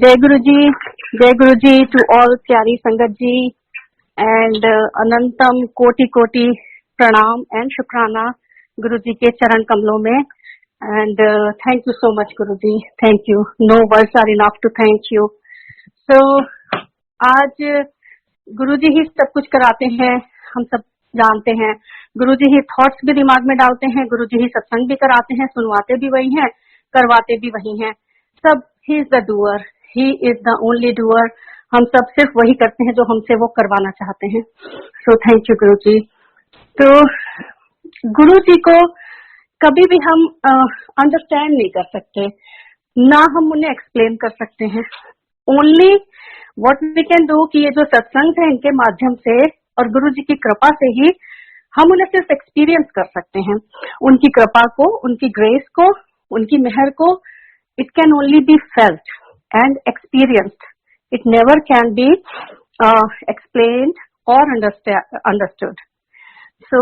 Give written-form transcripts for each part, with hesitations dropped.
जय गुरु जी to all प्यारी संगत जी एंड अनंतम कोटि कोटि प्रणाम एंड शुक्राना गुरु जी के चरण कमलों में and thank you so much Guru ji, thank you, no words are enough to thank you. So आज गुरु जी ही सब कुछ कराते हैं, हम सब जानते हैं। गुरु जी ही थॉट्स भी दिमाग में डालते हैं, गुरु जी ही सत्संग भी कराते हैं, सुनवाते भी वही हैं, करवाते भी वही हैं। सब he is the doer, he is the only doer. हम सब सिर्फ वही करते हैं जो हमसे वो करवाना चाहते हैं। सो थैंक यू गुरु जी। तो गुरु जी को कभी भी हम अंडरस्टैंड नहीं कर सकते, ना हम उन्हें एक्सप्लेन कर सकते हैं। Only what we can do कि ये जो सत्संग है इनके माध्यम से और गुरु जी की कृपा से ही हम उन्हें सिर्फ एक्सपीरियंस कर सकते हैं। उनकी कृपा को, उनकी ग्रेस को, उनकी मेहर को it can only be felt and experienced, it never can be explained और अंडरस्टूड। सो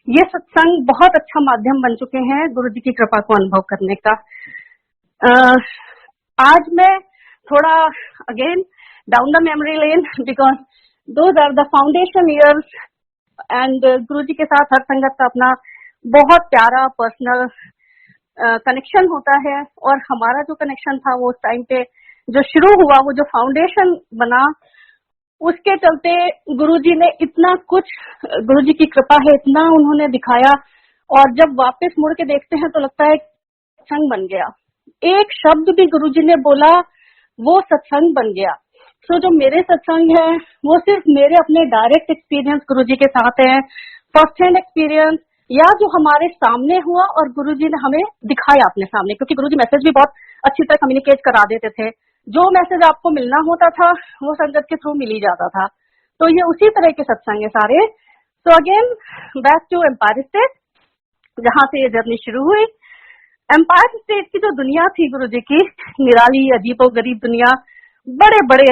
ये सत्संग बहुत अच्छा माध्यम बन चुके हैं गुरु जी की कृपा को अनुभव करने का। आज मैं थोड़ा again down the memory lane because those are the foundation years and Guru ji के साथ हर संगत का अपना बहुत प्यारा पर्सनल कनेक्शन होता है और हमारा जो कनेक्शन था वो उस टाइम पे जो शुरू हुआ, वो जो फाउंडेशन बना, उसके चलते गुरुजी ने इतना कुछ, गुरुजी की कृपा है, इतना उन्होंने दिखाया और जब वापस मुड़ के देखते हैं तो लगता है सत्संग बन गया। एक शब्द भी गुरुजी ने बोला वो सत्संग बन गया। तो जो मेरे सत्संग है वो सिर्फ मेरे अपने डायरेक्ट एक्सपीरियंस गुरुजी के साथ है, फर्स्ट हैंड एक्सपीरियंस या जो हमारे सामने हुआ और गुरुजी ने हमें दिखाया अपने सामने, क्योंकि गुरुजी मैसेज भी बहुत अच्छी तरह कम्युनिकेट करा देते थे। जो मैसेज आपको मिलना होता था वो संगत के थ्रू मिल ही जाता था। तो ये उसी तरह के सत्संग है सारे। तो again back to Empire State, जहां से ये जर्नी शुरू हुई। एम्पायर स्टेट की जो दुनिया थी गुरुजी की, निराली अजीबोगरीब दुनिया, बड़े बड़े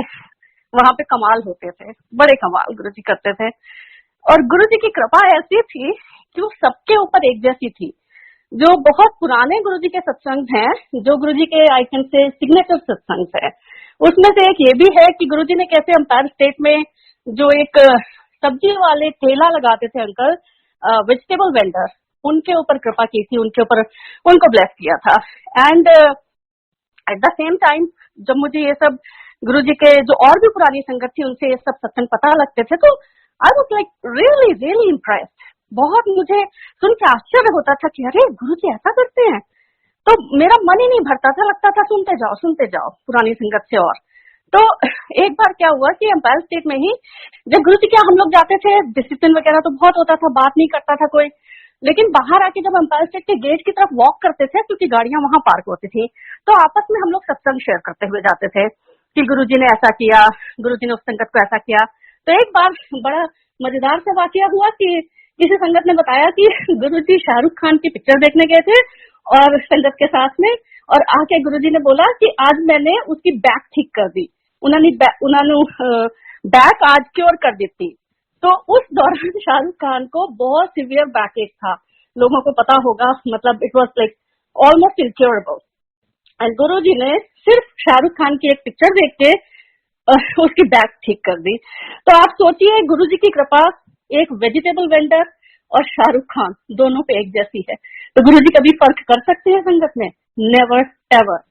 वहां पे कमाल होते थे, बड़े कमाल गुरुजी करते थे। और गुरुजी की कृपा ऐसी थी कि वो सबके ऊपर एक जैसी थी। जो बहुत पुराने गुरुजी के सत्संग हैं, जो गुरुजी के आई कैन से सिग्नेचर सत्संग है, उसमें से एक ये भी है कि गुरुजी ने कैसे एम्पायर स्टेट में जो एक सब्जी वाले ठेला लगाते थे अंकल, वेजिटेबल वेंडर, उनके ऊपर कृपा की थी, उनके ऊपर उनको ब्लेस किया था। And at the same time जब मुझे ये सब गुरुजी के जो और भी पुरानी संगत थी उनसे ये सब सत्संग पता लगते थे, तो I was like really really impressed. बहुत मुझे सुन के आश्चर्य होता था कि अरे गुरुजी ऐसा करते हैं। तो मेरा मन ही नहीं भरता था, लगता था सुनते जाओ पुरानी संगत से। और तो एक बार क्या हुआ कि एम्पायर स्टेट में ही जब गुरुजी के हम लोग जाते थे, डिसिप्लिन वगैरह तो बहुत होता था, बात नहीं करता था कोई, लेकिन बाहर आके जब एम्पायर स्टेट के गेट की तरफ वॉक करते थे, क्योंकि गाड़ियां वहां पार्क होती थी, तो आपस में हम लोग सत्संग शेयर करते हुए जाते थे कि गुरुजी ने ऐसा किया, गुरुजी ने उस संगत को ऐसा किया। तो एक बार बड़ा मजेदार सा वाकया हुआ कि किसी संगत ने बताया कि गुरुजी शाहरुख खान की पिक्चर देखने गए थे और संगत के साथ में, और आके गुरुजी ने बोला कि आज मैंने उसकी बैक ठीक कर दी, उन्होंने बैक आज क्योर कर दी थी। तो उस दौरान शाहरुख खान को बहुत सीवियर बैक एक था, लोगों को पता होगा, मतलब it was like almost incurable. And Guruji ने सिर्फ शाहरुख खान की एक पिक्चर देख के उसकी बैक ठीक कर दी। तो आप सोचिए गुरुजी की कृपा एक वेजिटेबल वेंडर और शाहरुख खान दोनों पे एक जैसी है। तो गुरुजी कभी फर्क कर सकते हैं संगत में? Never ever.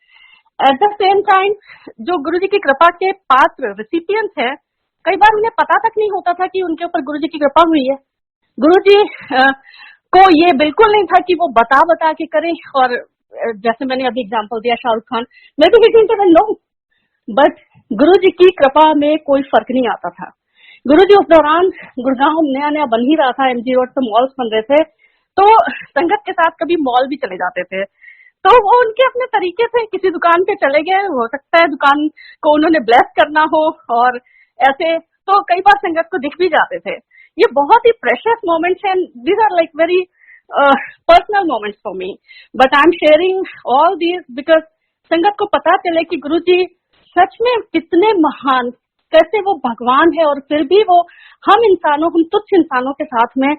Eight the same time जो गुरुजी की कृपा के पात्र रिसिपिएंट्स हैं, कई बार उन्हें पता तक नहीं होता था कि उनके ऊपर गुरुजी की कृपा हुई है। गुरुजी को ये बिल्कुल नहीं था कि वो बता के करें। और जैसे मैंने अभी एग्जांपल दिया शाहरुख खान, मैं तो किसी नो, बट गुरुजी की कृपा में कोई फर्क नहीं आता था। गुरुजी उस दौरान गुड़गांव नया बन ही रहा था, एमजी रोड पे मॉल्स बन रहे थे, तो संगत के साथ कभी मॉल भी चले जाते थे। तो वो उनके अपने तरीके से किसी दुकान पे चले गए, हो सकता है दुकान को उन्होंने ब्लेस करना हो, और ऐसे तो कई बार संगत को दिख भी जाते थे। ये बहुत ही प्रेशियस मोमेंट्स हैं, these are like very personal moments for me, but I am sharing all these because संगत को पता चले कि गुरुजी सच में कितने महान, कैसे वो भगवान है और फिर भी वो हम इंसानों, हम तुच्छ इंसानों के साथ में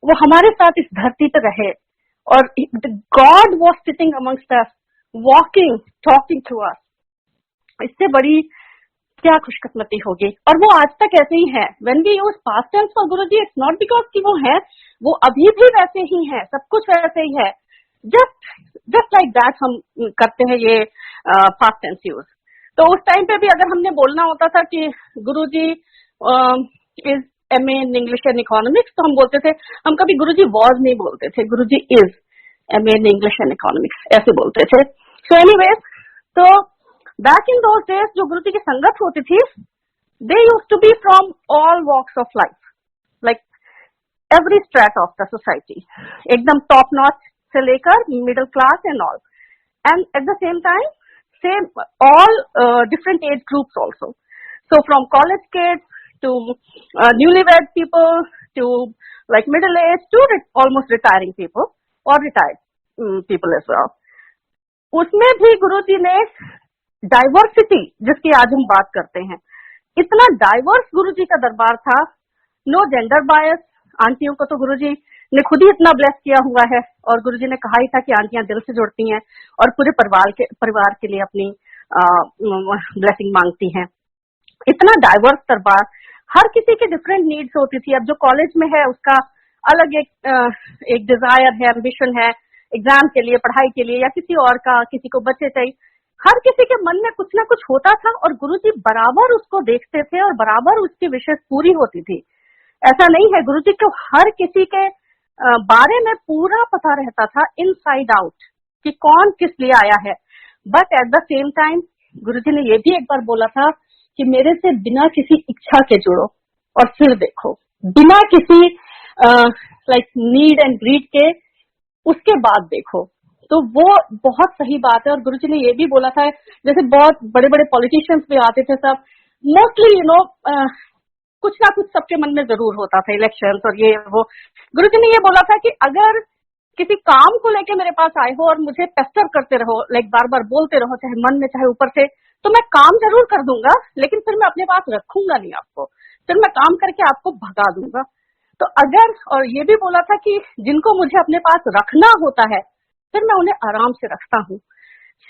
वो हमारे साथ इस धरती पर रहे। और God was sitting amongst us, walking, talking to us. इससे बड़ी क्या खुशकिस्मती होगी। और वो आज तक ऐसे ही है। When we use past tense for Guruji, it's not because कि वो है, वो अभी भी वैसे ही है, सब कुछ वैसे ही है। जस्ट लाइक दैट हम करते हैं ये पास्ट टेंस यूज। तो उस टाइम पे भी अगर हमने बोलना होता था कि Guruji is MA in English and economics, तो हम बोलते थे, हम कभी गुरुजी वॉज नहीं बोलते थे, Guruji is MA in English and economics ऐसे बोलते थे। सो एनीवेज, तो बैक इन दोज डेज जो गुरुजी की संगत होती थी, they used to be from all walks of life, like every strata of the society, एकदम टॉप नॉच से लेकर middle class and all, and at the same time same all different age groups also. So from college kids to newlywed people to like middle age to almost retiring people or retired people as well. उसमें भी गुरुजी ने diversity, जिसकी आज हम बात करते हैं, इतना डाइवर्स गुरुजी का दरबार था। No gender bias. आंटियों को तो गुरुजी ने खुद ही इतना ब्लेस किया हुआ है, और गुरुजी ने कहा ही था कि आंटियां दिल से जुड़ती हैं और पूरे परिवार के लिए अपनी ब्लेसिंग मांगती हैं। इतना डाइवर्स दरबार, हर किसी की डिफरेंट नीड्स होती थी। अब जो कॉलेज में है उसका अलग एक डिजायर है, एम्बिशन है, एग्जाम के लिए, पढ़ाई के लिए, या किसी और का, किसी को बच्चे चाहिए। हर किसी के मन में कुछ ना कुछ होता था और गुरुजी बराबर उसको देखते थे और बराबर उसकी विशेष पूरी होती थी। ऐसा नहीं है, गुरुजी को हर किसी के बारे में पूरा पता रहता था इनसाइड आउट कि कौन किस लिए आया है। But at the same time Guruji ने ये भी एक बार बोला था कि मेरे से बिना किसी इच्छा के जुड़ो और फिर देखो, बिना किसी लाइक नीड एंड ग्रीड के, उसके बाद देखो। तो वो बहुत सही बात है। और गुरुजी ने ये भी बोला था, जैसे बहुत बड़े बड़े पॉलिटिशियंस भी आते थे, सब मोस्टली कुछ ना कुछ सबके मन में जरूर होता था, इलेक्शंस और ये वो। गुरुजी ने ये बोला था कि अगर किसी काम को लेके मेरे पास आए हो और मुझे पेस्टर करते रहो, लाइक बार बार बोलते रहो, चाहे मन में चाहे ऊपर से, तो मैं काम जरूर कर दूंगा, लेकिन फिर मैं अपने पास रखूंगा नहीं आपको, फिर मैं काम करके आपको भगा दूंगा। तो अगर, और ये भी बोला था कि जिनको मुझे अपने पास रखना होता है, फिर मैं उन्हें आराम से रखता हूँ।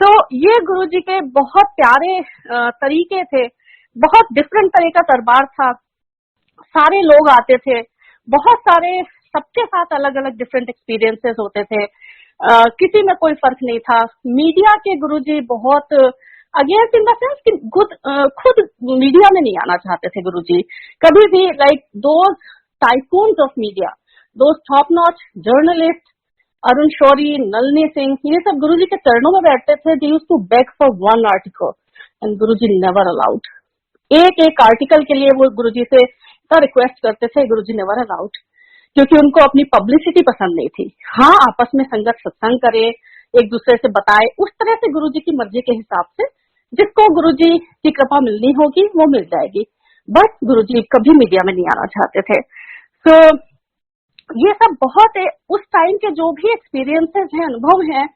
सो ये गुरुजी के बहुत प्यारे तरीके थे, बहुत डिफरेंट तरह का दरबार था। सारे लोग आते थे, बहुत सारे, सबके साथ अलग अलग डिफरेंट एक्सपीरियंसेस होते थे, किसी में कोई फर्क नहीं था। मीडिया के गुरुजी बहुत अगेंस्ट इन द सेंस कि खुद मीडिया में नहीं आना चाहते थे गुरुजी कभी भी। Like those tycoons of media, those top notch journalist, Arun Shourie, Nalini Singh, ये सब गुरुजी के चरणों में बैठते थे। They used to beg for one article and Guruji never allowed. एक आर्टिकल के लिए वो गुरुजी से रिक्वेस्ट करते थे, गुरुजी नेवर अलाउड, क्योंकि उनको अपनी पब्लिसिटी पसंद नहीं थी। हाँ, आपस में संगत सत्संग करे, एक दूसरे से बताए, उस तरह से गुरुजी की मर्जी के हिसाब से जिसको गुरुजी की कृपा मिलनी होगी वो मिल जाएगी। बट गुरुजी कभी मीडिया में नहीं आना चाहते थे। तो ये सब बहुत है, उस टाइम के जो भी एक्सपीरियंसेस हैं, अनुभव हैं,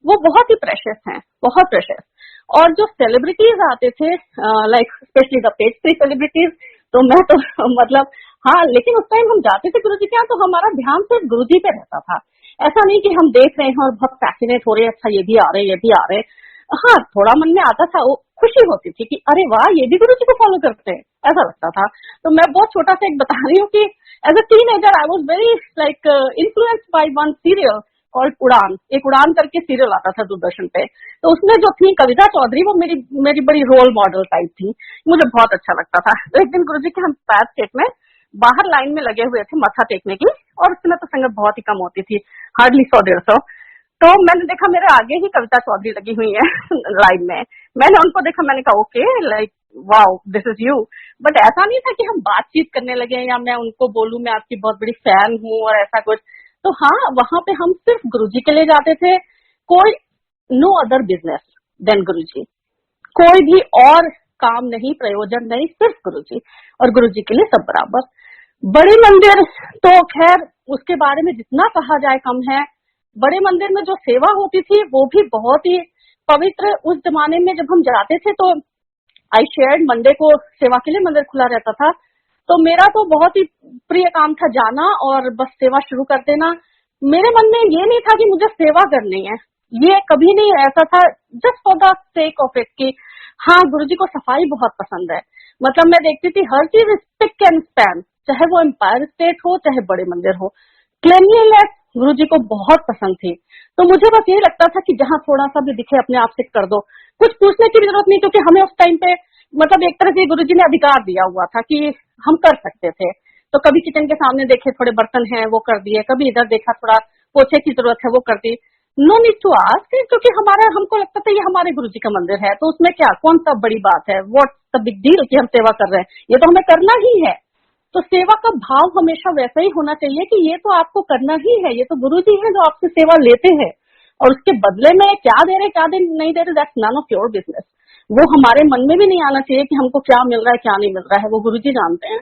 वो बहुत ही प्रेशियस हैं, बहुत प्रेशियस। और जो सेलिब्रिटीज आते थे, like specially the page three celebrities, तो मैं तो मतलब हाँ, लेकिन उस टाइम हम जाते थे गुरुजी के यहाँ, तो हमारा ध्यान सिर्फ गुरुजी पे रहता था। ऐसा नहीं कि हम देख रहे हैं और बहुत फैसिनेट हो रहे हैं, अच्छा ये भी आ रहे, ये भी आ रहे। हाँ, थोड़ा मन में आता था, वो खुशी होती थी कि अरे वाह, ये भी गुरुजी को फॉलो करते हैं, ऐसा लगता था। तो मैं बहुत छोटा सा एक बता रही हूँ कि as a teenager I was very like influenced by one serial called Udaan. एक उड़ान करके सीरियल आता था दूरदर्शन पे, तो उसमें जो थी कविता चौधरी, वो मेरी बड़ी रोल मॉडल टाइप थी, मुझे बहुत अच्छा लगता था। तो एक दिन गुरुजी के हम पैर स्टेट में बाहर लाइन में लगे हुए थे मत्था टेकने की, और उसमें तो संगत बहुत ही कम होती थी, हार्डली 100-150। तो मैंने देखा मेरे आगे ही कविता चौधरी लगी हुई है लाइन में। मैंने उनको देखा, मैंने कहा okay, like wow, this is you. But ऐसा नहीं था कि हम बातचीत करने लगे या मैं उनको बोलूं मैं आपकी बहुत बड़ी फैन हूँ और ऐसा कुछ। तो हाँ, वहां पे हम सिर्फ गुरुजी के लिए जाते थे, कोई नो अदर बिजनेस देन गुरुजी, कोई भी और काम नहीं, प्रयोजन नहीं, सिर्फ गुरुजी, और गुरुजी के लिए सब बराबर। बड़े मंदिर तो खैर उसके बारे में जितना कहा जाए कम है। बड़े मंदिर में जो सेवा होती थी वो भी बहुत ही पवित्र। उस जमाने में जब हम जाते थे तो आई शेयर्ड, मंडे को सेवा के लिए मंदिर खुला रहता था, तो मेरा तो बहुत ही प्रिय काम था जाना और बस सेवा शुरू कर देना। मेरे मन में ये नहीं था कि मुझे सेवा करनी है, ये कभी नहीं ऐसा था just for the sake of it कि हाँ गुरुजी को सफाई बहुत पसंद है। मतलब मैं देखती थी हर चीज स्पिक एंड स्पैन, चाहे वो एम्पायर स्टेट हो चाहे बड़े मंदिर हो, क्लीनलीनेस गुरुजी को बहुत पसंद थी। तो मुझे बस यही लगता था कि जहाँ थोड़ा सा भी दिखे अपने आप से कर दो, कुछ पूछने की भी जरूरत नहीं, क्योंकि हमें उस टाइम पे मतलब एक तरह से गुरुजी ने अधिकार दिया हुआ था कि हम कर सकते थे। तो कभी किचन के सामने देखे थोड़े बर्तन हैं वो कर दिए, कभी इधर देखा थोड़ा पोछे की जरूरत है वो कर दी। नो नीड टू आस्क, क्योंकि हमको लगता था ये हमारे गुरुजी का मंदिर है, तो उसमें क्या कौन सा बड़ी बात है, व्हाट्स द बिग डील कि हम सेवा कर रहे हैं, ये तो हमें करना ही है। तो सेवा का भाव हमेशा वैसा ही होना चाहिए कि ये तो आपको करना ही है, ये तो गुरुजी है जो आपसे सेवा लेते हैं, और उसके बदले में क्या दे रहे क्या नहीं दे रहे, that's none of your business. वो हमारे मन में भी नहीं आना चाहिए कि हमको क्या मिल रहा है क्या नहीं मिल रहा है, वो गुरुजी जानते हैं।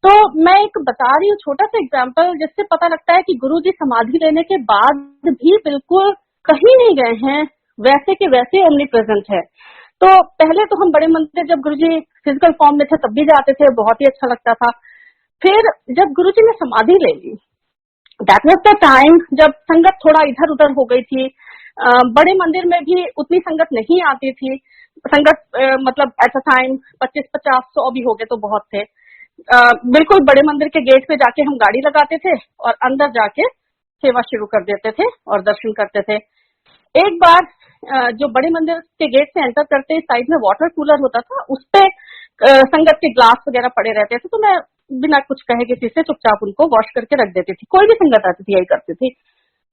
तो मैं एक बता रही हूँ छोटा सा एग्जाम्पल, जिससे पता लगता है कि गुरुजी समाधि लेने के बाद भी बिल्कुल कहीं नहीं गए हैं, वैसे के वैसे ओमनी प्रेजेंट है। तो पहले तो हम बड़े मंदिर जब गुरुजी फिजिकल फॉर्म में थे तब भी जाते थे, बहुत ही अच्छा लगता था। फिर जब गुरुजी ने समाधि ले ली, दैट वाज द टाइम जब संगत थोड़ा इधर उधर हो गई थी। बड़े मंदिर में भी उतनी संगत नहीं आती थी। संगत मतलब एट अ टाइम 25-50-100 भी हो गए तो बहुत थे। बिल्कुल बड़े मंदिर के गेट पे जाके हम गाड़ी लगाते थे और अंदर जाके सेवा शुरू कर देते थे और दर्शन करते थे। एक बार जो बड़े मंदिर के गेट से एंटर करते साइड में वाटर कूलर होता था, उस पे संगत के ग्लास वगैरह पड़े रहते थे, तो मैं बिना कुछ कहे किसी से चुपचाप उनको वॉश करके रख देती थी। कोई भी संगत आती थी यही करती थी।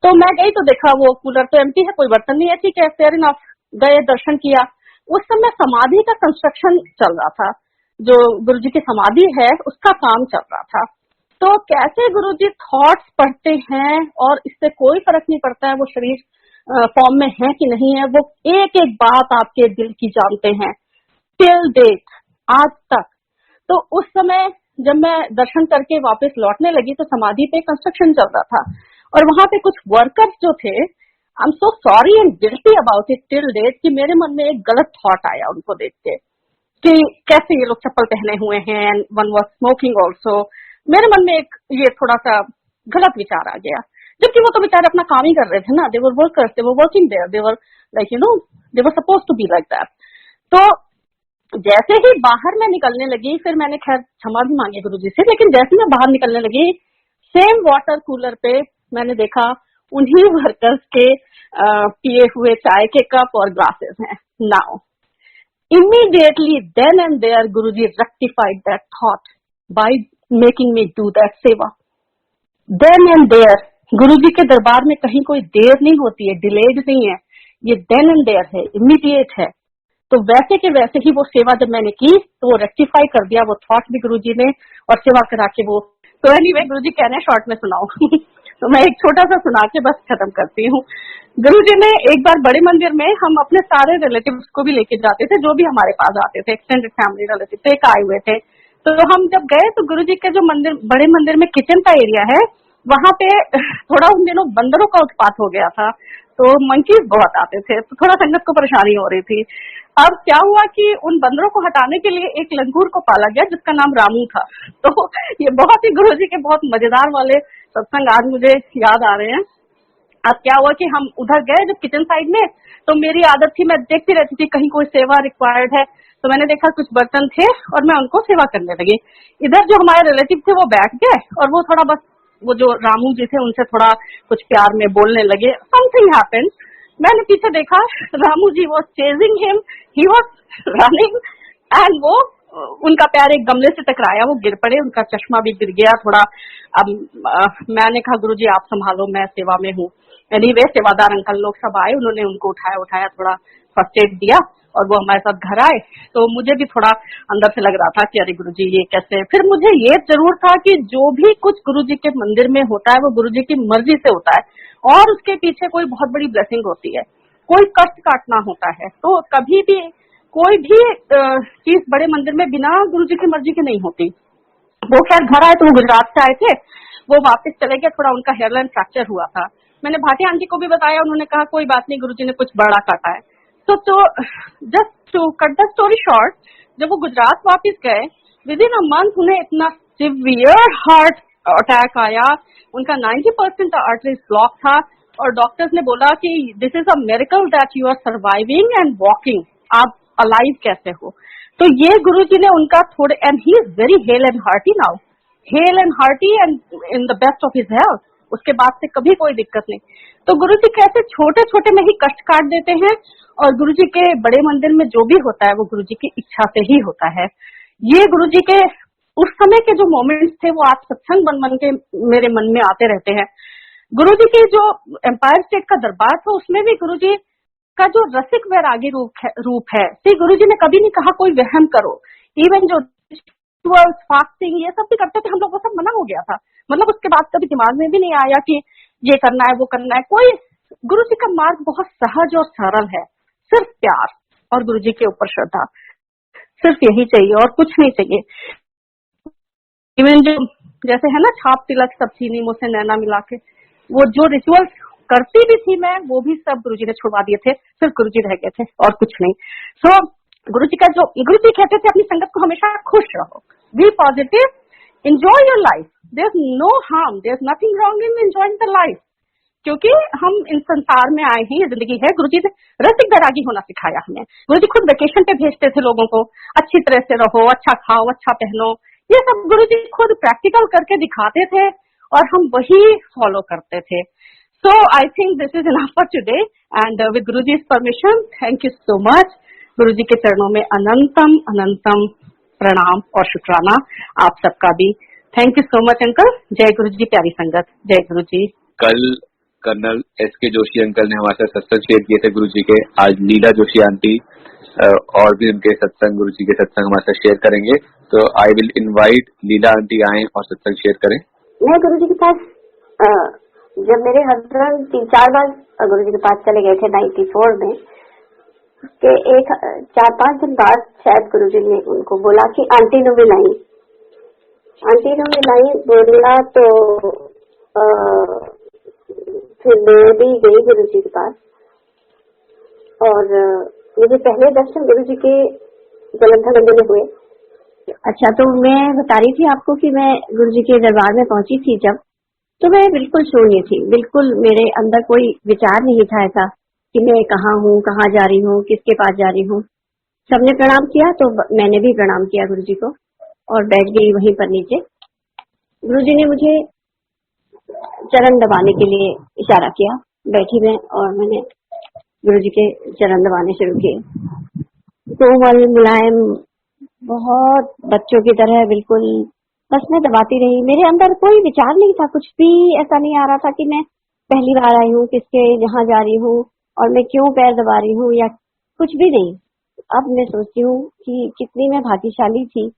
तो मैं गई तो देखा वो कूलर तो एम्प्टी है, कोई बर्तन नहीं है, ठीक है फेयर इनफ, गए दर्शन किया। उस समय समाधि का कंस्ट्रक्शन चल रहा था, जो गुरुजी की समाधि है उसका काम चल रहा था। तो कैसे गुरुजी थॉट्स पढ़ते हैं और इससे कोई फर्क नहीं पड़ता है वो शरीर फॉर्म में है कि नहीं है, वो एक एक बात आपके दिल की जानते हैं टिल डेट, आज तक। तो उस समय जब मैं दर्शन करके वापस लौटने लगी तो समाधि पे कंस्ट्रक्शन चल रहा था और वहां पे कुछ वर्कर्स जो थे, I am so sorry and guilty about it till date, कि मेरे मन में एक गलत थॉट आया उनको देख के कि कैसे ये लोग चप्पल पहने हुए हैं, and one was smoking also. मेरे मन में एक ये थोड़ा सा गलत विचार आ गया, जबकि वो तो बेचारे अपना काम ही कर रहे थे ना, they were workers, they were working there, they were like they were suppose to be like that. तो जैसे ही बाहर में निकलने लगी, फिर मैंने खैर क्षमा भी मांगी गुरुजी से, लेकिन जैसे मैं बाहर निकलने लगी सेम वाटर कूलर पे मैंने देखा उन्हीं वर्कर्स के पिए हुए चाय के कप और ग्लासेस हैं। Now immediately then and there Guruji rectified that thought by making me do that seva. Then and there गुरुजी के दरबार में कहीं कोई देर नहीं होती है, डिलेड नहीं है, ये then and there है, इमीडिएट है। तो वैसे के वैसे ही वो सेवा जब मैंने की तो वो रेक्टिफाई कर दिया वो थॉट भी गुरुजी ने, और सेवा करा के वो तो एनीवे गुरुजी कहने शॉर्ट में सुनाओ तो मैं एक छोटा सा सुना के बस खत्म करती हूँ। गुरुजी ने एक बार बड़े मंदिर में हम अपने सारे रिलेटिव्स को भी लेके जाते थे, जो भी हमारे पास आते थे, एक्सटेंडेड फैमिली रिलेटिव एक आए हुए थे। तो हम जब गए तो गुरुजी के जो मंदिर बड़े मंदिर में किचन का एरिया है वहां पे थोड़ा उन दिनों बंदरों का उत्पात हो गया था, तो मंकीज बहुत आते थे, तो थोड़ा संगत को परेशानी हो रही थी। अब क्या हुआ कि उन बंदरों को हटाने के लिए एक लंगूर को पाला गया जिसका नाम रामू था। तो ये बहुत ही गुरुजी के बहुत मजेदार वाले सत्संग आज मुझे याद आ रहे हैं। अब क्या हुआ कि हम उधर गए जब किचन साइड में, तो मेरी आदत थी मैं देखती रहती थी कहीं कोई सेवा रिक्वायर्ड है, तो मैंने देखा कुछ बर्तन थे और मैं उनको सेवा करने लगी। इधर जो हमारे रिलेटिव थे वो बैठ गए और वो थोड़ा बस वो जो रामू जी थे उनसे थोड़ा कुछ प्यार में बोलने लगे। समथिंग हैपेंड, मैंने पीछे देखा Ramu ji was chasing him, he was running, and वो उनका पैर एक गमले से टकराया, वो गिर पड़े, उनका चश्मा भी गिर गया थोड़ा। अब मैंने कहा गुरुजी आप संभालो, मैं सेवा में हूँ। एनीवे सेवादार अंकल लोग सब आए, उन्होंने उनको उठाया थोड़ा फर्स्ट एड दिया और वो हमारे साथ घर आए। तो मुझे भी थोड़ा अंदर से लग रहा था कि अरे गुरुजी ये कैसे। फिर मुझे ये जरूर था कि जो भी कुछ गुरुजी के मंदिर में होता है वो गुरुजी की मर्जी से होता है और उसके पीछे कोई बहुत बड़ी ब्लेसिंग होती है, कोई कष्ट काटना होता है। तो कभी भी कोई भी चीज बड़े मंदिर में बिना गुरुजी की मर्जी की नहीं होती। वो खैर घर आए तो वो गुजरात से आए थे, वो वापस चले गए, थोड़ा उनका हेयरलाइन फ्रैक्चर हुआ था। मैंने भाटी आंटी को भी बताया, उन्होंने कहा कोई बात नहीं गुरुजी ने कुछ बड़ा काटा है। तो just to cut the story short, जब वो गुजरात वापस गए विद इन अ मंथ उन्हें इतना सिवियर हार्ट अटैक आया, उनका 90% आर्टरीज ब्लॉक था और डॉक्टर्स ने बोला कि this is a miracle that you are surviving and walking, आप अलाइव कैसे हो। तो ये गुरुजी ने उनका थोड़े, and he is very hale and hearty now, hale and hearty and in the best of his health. उसके बाद से कभी कोई दिक्कत नहीं। तो गुरुजी कैसे छोटे छोटे में ही कष्ट काट देते हैं, और गुरुजी के बड़े मंदिर में जो भी होता है वो गुरुजी की इच्छा से ही होता है। ये गुरुजी के उस समय के जो मोमेंट्स थे वो आज सत्संग बन बन के मेरे मन में आते रहते हैं। गुरुजी के जो एम्पायर स्टेट का दरबार था उसमें भी गुरुजी का जो रसिक वैरागी रूप है, श्री गुरुजी ने कभी नहीं कहा कोई वहम करो। इवन जो फास्टिंग ये सब भी करते थे हम लोग, वो सब मना हो गया था। मतलब उसके बाद कभी दिमाग में भी नहीं आया कि ये करना है वो करना है। कोई गुरुजी का मार्ग बहुत सहज और सरल है, सिर्फ प्यार और गुरुजी के ऊपर श्रद्धा, सिर्फ यही चाहिए और कुछ नहीं चाहिए। इवन जो जैसे है ना छाप तिलक सब चीनी से नैना मिला के, वो जो रिचुअल्स करती भी थी मैं, वो भी सब गुरुजी ने छुड़वा दिए थे, सिर्फ गुरुजी रह गए थे और कुछ नहीं। सो गुरुजी का जो गुरुजी कहते थे अपनी संगत को हमेशा खुश रहो, be positive, enjoy your life, there is no harm, there is nothing wrong in enjoying the life. क्योंकि हम इस संसार में आए हैं, ये जिंदगी है। गुरुजी ने रसिक वैरागी होना सिखाया हमें। गुरुजी खुद वेकेशन पे भेजते थे लोगों को, अच्छी तरह से रहो, अच्छा खाओ, अच्छा पहनो, ये सब गुरुजी खुद प्रैक्टिकल करके दिखाते थे और हम वही फॉलो करते थे। So I think this is enough for today and with Guruji's permission, thank you so much. Guruji के चरणों में अनंतम अनंतम प्रणाम और शुक्राना आप सबका भी। Thank you so much uncle. जय गुरुजी, प्यारी संगत, जय गुरुजी। कल कर्नल एस.के. जोशी अंकल ने हमारे साथ सत्संग शेयर किए थे गुरुजी के। आज लीला जोशी आंटी और भी उनके सत्संग, गुरुजी के सत्संग हमारे साथ शेयर करेंगे। तो I will invite Leela aunty आए और सत्संग शेयर करें। मैं गुरुजी के पास, जब मेरे हस्बैंड 3-4 बार गुरुजी के पास चले गए थे 94 में, उसके 4-5 दिन बाद शायद गुरुजी ने उनको बोला कि आंटी ने मिलाई, आंटी ने मिलाई बोला। तो फिर मैं भी गई गुरुजी के पास और मुझे पहले दर्शन गुरुजी के जलंधर मंदिर में हुए। अच्छा, तो मैं बता रही थी आपको कि मैं गुरुजी के दरबार में पहुंची थी जब, तो मैं बिल्कुल शून्य थी, बिल्कुल मेरे अंदर कोई विचार नहीं था ऐसा कि मैं कहाँ हूँ, कहाँ जा रही हूँ, किसके पास जा रही हूँ। सबने प्रणाम किया तो मैंने भी प्रणाम किया गुरुजी को और बैठ गई वहीं पर नीचे। गुरुजी ने मुझे चरण दबाने के लिए इशारा किया, बैठी मैं और मैंने गुरुजी के चरण दबाने शुरू किए। कोमल मुलायम, बहुत बच्चों की तरह बिल्कुल, बस मैं दबाती रही। मेरे अंदर कोई विचार नहीं था, कुछ भी ऐसा नहीं आ रहा था कि मैं पहली बार आई हूँ, किसके यहाँ जा रही हूँ और मैं क्यों पैर दबा रही हूँ, या कुछ भी नहीं। अब मैं सोचती हूँ कि कितनी मैं भाग्यशाली थी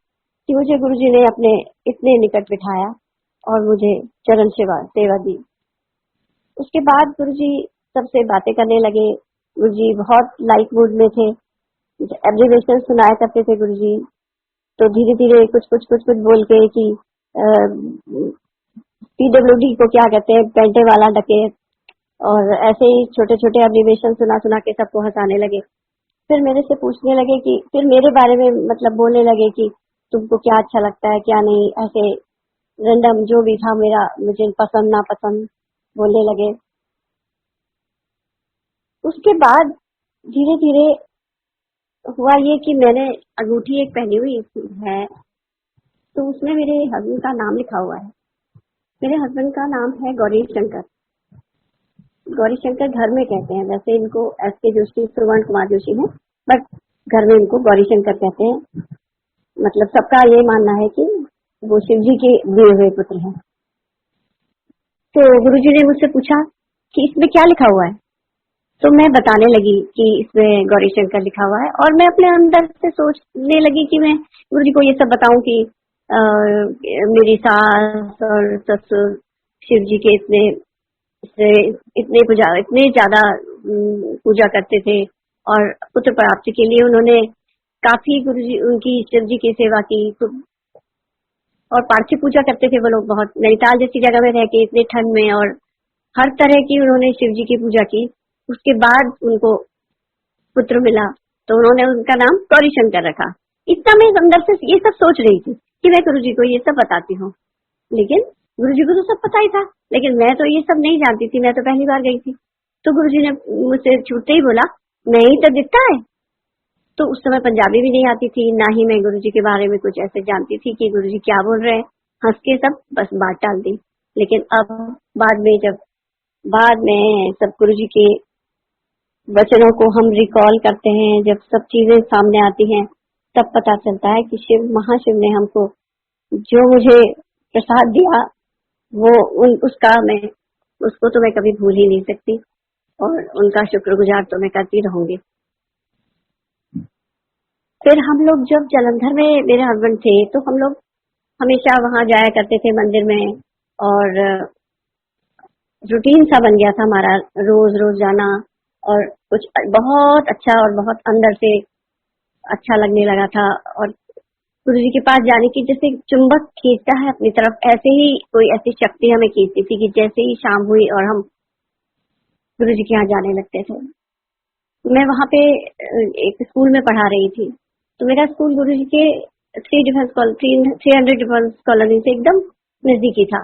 कि मुझे गुरुजी ने अपने इतने निकट बिठाया और मुझे चरण सेवा दी। उसके बाद गुरुजी सबसे बातें करने लगे। गुरुजी बहुत लाइट मूड में थे, एब्रीवेशन सुनाया करते थे गुरुजी। तो धीरे धीरे कुछ बोल के कि PWD को क्या कहते हैं, पेंटे वाला डकैत, और ऐसे ही छोटे छोटे एब्रीवेशन सुना के सबको हंसाने लगे। फिर मेरे से पूछने लगे कि, फिर मेरे बारे में मतलब बोलने लगे कि तुमको क्या अच्छा लगता है क्या नहीं, ऐसे रैंडम जो भी था मेरा, मुझे पसंद नापसंद बोलने लगे। उसके बाद धीरे धीरे हुआ ये कि मैंने अंगूठी एक पहनी हुई है, तो उसमें मेरे हस्बैंड का नाम लिखा हुआ है। मेरे हस्बैंड का नाम है गौरी शंकर। गौरी शंकर घर में कहते हैं, वैसे इनको एस.के. जोशी, सुवर्ण कुमार जोशी है, बट घर में इनको गौरी शंकर कहते हैं। मतलब सबका ये मानना है कि वो शिव जी के दिए हुए पुत्र हैं। तो गुरुजी ने मुझसे पूछा कि इसमें क्या लिखा हुआ है, तो मैं बताने लगी कि इसमें गौरी शंकर लिखा हुआ है। और मैं अपने अंदर से सोचने लगी कि मैं गुरुजी को ये सब बताऊं कि मेरी सास और ससुर शिव जी के इतने ज्यादा पूजा करते थे और पुत्र प्राप्ति के लिए उन्होंने काफी गुरुजी उनकी शिव जी की सेवा की। और पार्थिव पूजा करते थे वो लोग बहुत, नैनीताल जैसी जगह में रह के इतने ठंड में, और हर तरह की उन्होंने शिव जी की पूजा की। उसके बाद उनको पुत्र मिला तो उन्होंने उनका नाम गौरी शंकर रखा। इतना मैं अंदर से ये सब सोच रही थी कि मैं गुरुजी को ये सब बताती हूँ, लेकिन गुरु जी को तो सब पता ही था, लेकिन मैं तो ये सब नहीं जानती थी, मैं तो पहली बार गई थी। तो गुरु जी ने मुझसे छूटते ही बोला, नहीं तो दिखता है। तो उस समय पंजाबी भी नहीं आती थी, ना ही मैं गुरु जी के बारे में कुछ ऐसे जानती थी कि गुरु जी क्या बोल रहे हैं। हंस के सब बस बात टाल दी। लेकिन अब बाद में सब गुरु जी के वचनों को हम रिकॉल करते हैं, जब सब चीजें सामने आती हैं, तब पता चलता है कि शिव महाशिव ने हमको जो मुझे प्रसाद दिया, वो उसका मैं उसको तो मैं कभी भूल ही नहीं सकती, और उनका शुक्रगुजार तो मैं करती रहूंगी। फिर हम लोग जब जालंधर में मेरे हस्बैंड थे, तो हम लोग हमेशा वहां जाया करते थे मंदिर में, और रूटीन सा बन गया था हमारा, रोज रोज जाना, और कुछ बहुत अच्छा और बहुत अंदर से अच्छा लगने लगा था। और गुरु जी के पास जाने की जैसे चुंबक खींचता है अपनी तरफ, ऐसे ही कोई ऐसी शक्ति हमें खींचती थी कि जैसे ही शाम हुई और हम गुरु जी के यहाँ जाने लगते थे। मैं वहाँ पे एक स्कूल में पढ़ा रही थी, तो मेरा स्कूल गुरु जी के 300 डिफेंस कॉलोनी से एकदम नजदीकी था,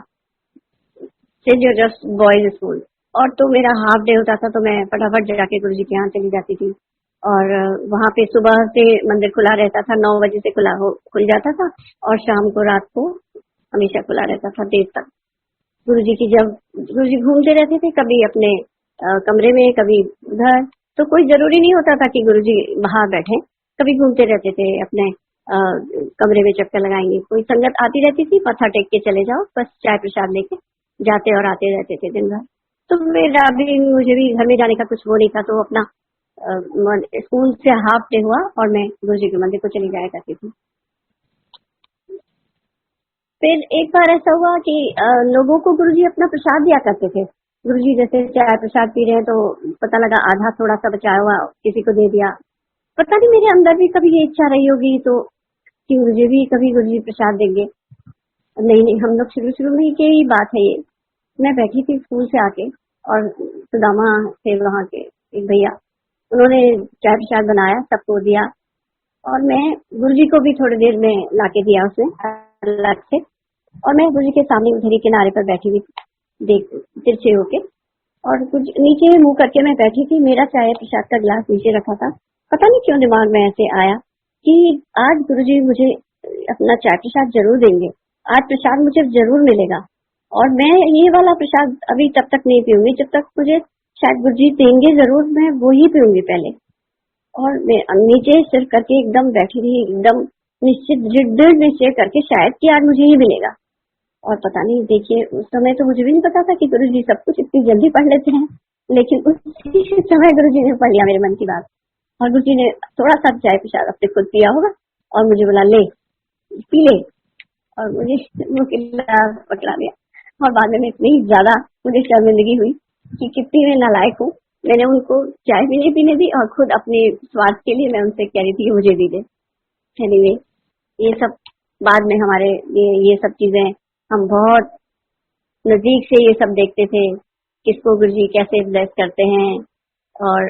सेंट जोसेफ बॉयज स्कूल। और तो मेरा हाफ डे होता था, तो मैं फटाफट जाके गुरु जी के यहाँ चली जाती थी। और वहाँ पे सुबह से मंदिर खुला रहता था, 9 बजे से खुल जाता था, और शाम को रात को हमेशा खुला रहता था देर तक। गुरु जी घूमते रहते थे, कभी अपने कमरे में, कभी उधर, तो कोई जरूरी नहीं होता था कि गुरु जी बाहर बैठे, कभी घूमते रहते थे अपने कमरे में, चक्कर लगाएंगे। कोई संगत आती रहती थी, मत्था टेक के चले जाओ, बस चाय प्रसाद लेके जाते और आते रहते थे दिन भर। तो मुझे भी घर में जाने का कुछ वो नहीं था, तो अपना स्कूल से हाफ डे हुआ और मैं गुरु जी के मंदिर को चली जाया करती थी। फिर एक बार ऐसा हुआ कि लोगों को गुरु जी अपना प्रसाद दिया करते थे। गुरु जी जैसे चाय प्रसाद पी रहे हैं, तो पता लगा आधा थोड़ा सा बचाया हुआ किसी को दे दिया। पता नहीं मेरे अंदर भी कभी ये इच्छा रही होगी तो कि मुझे भी कभी गुरु जी प्रसाद देंगे। नहीं, हम लोग शुरू में की ही बात है ये। मैं बैठी थी स्कूल से आके, और सुदामा थे वहाँ के एक भैया, उन्होंने चाय प्रसाद बनाया, सबको दिया, और मैं गुरु जी को भी थोड़ी देर में लाके दिया उसने अलग से। और मैं गुरु जी के सामने उधर ही किनारे पर बैठी हुई देख तिरछे होके, और कुछ नीचे मुंह करके मैं बैठी थी। मेरा चाय प्रसाद का गिलास नीचे रखा था। पता नहीं क्यों दिमाग में ऐसे आया कि आज गुरु जी मुझे अपना चाय प्रसाद जरूर देंगे, आज प्रसाद मुझे जरूर मिलेगा, और मैं ये वाला प्रसाद अभी तब तक नहीं पीऊंगी जब तक मुझे शायद गुरु जी देंगे जरूर, मैं वो ही पीऊंगी पहले। और मैं नीचे सिर करके एकदम बैठी रही, एकदम दृढ़ निश्चय करके, शायद कि आज मुझे ही मिलेगा। और पता नहीं, देखिए उस समय तो मुझे भी नहीं पता था कि गुरु जी सब कुछ इतनी जल्दी पढ़ लेते हैं, लेकिन उसी समय गुरु जी ने पढ़ लिया मेरे मन की बात। और गुरु जी ने थोड़ा सा चाय प्रसाद अपने खुद पिया होगा और मुझे बोला, ले पी ले, और मुझे वो गिलास पकड़ा दिया। और बाद में इतनी ज्यादा मुझे शर्मिंदगी हुई कि कितनी मैं नालायक हूँ, मैंने उनको चाय भी नहीं पीने दी, और खुद अपने स्वार्थ के लिए मैं उनसे कह रही थी कि मुझे भी दे। एनीवे, ये सब बाद में हमारे ये सब चीजें हम बहुत नजदीक से ये सब देखते थे, किसको गुरु जी कैसे ब्लेस करते हैं और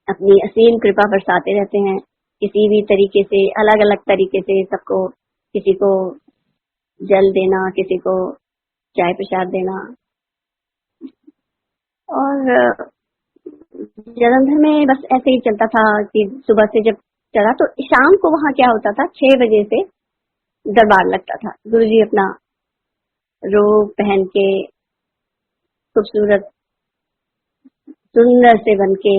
अपनी असीम कृपा बरसाते रहते हैं, किसी भी तरीके से, अलग अलग तरीके से सबको, किसी को जल देना, किसी को चाय प्रसाद देना। और जालंधर में बस ऐसे ही चलता था कि सुबह से जब चला तो शाम को वहाँ क्या होता था, 6 बजे से दरबार लगता था। गुरुजी अपना रोब पहन के खूबसूरत सुंदर से बन के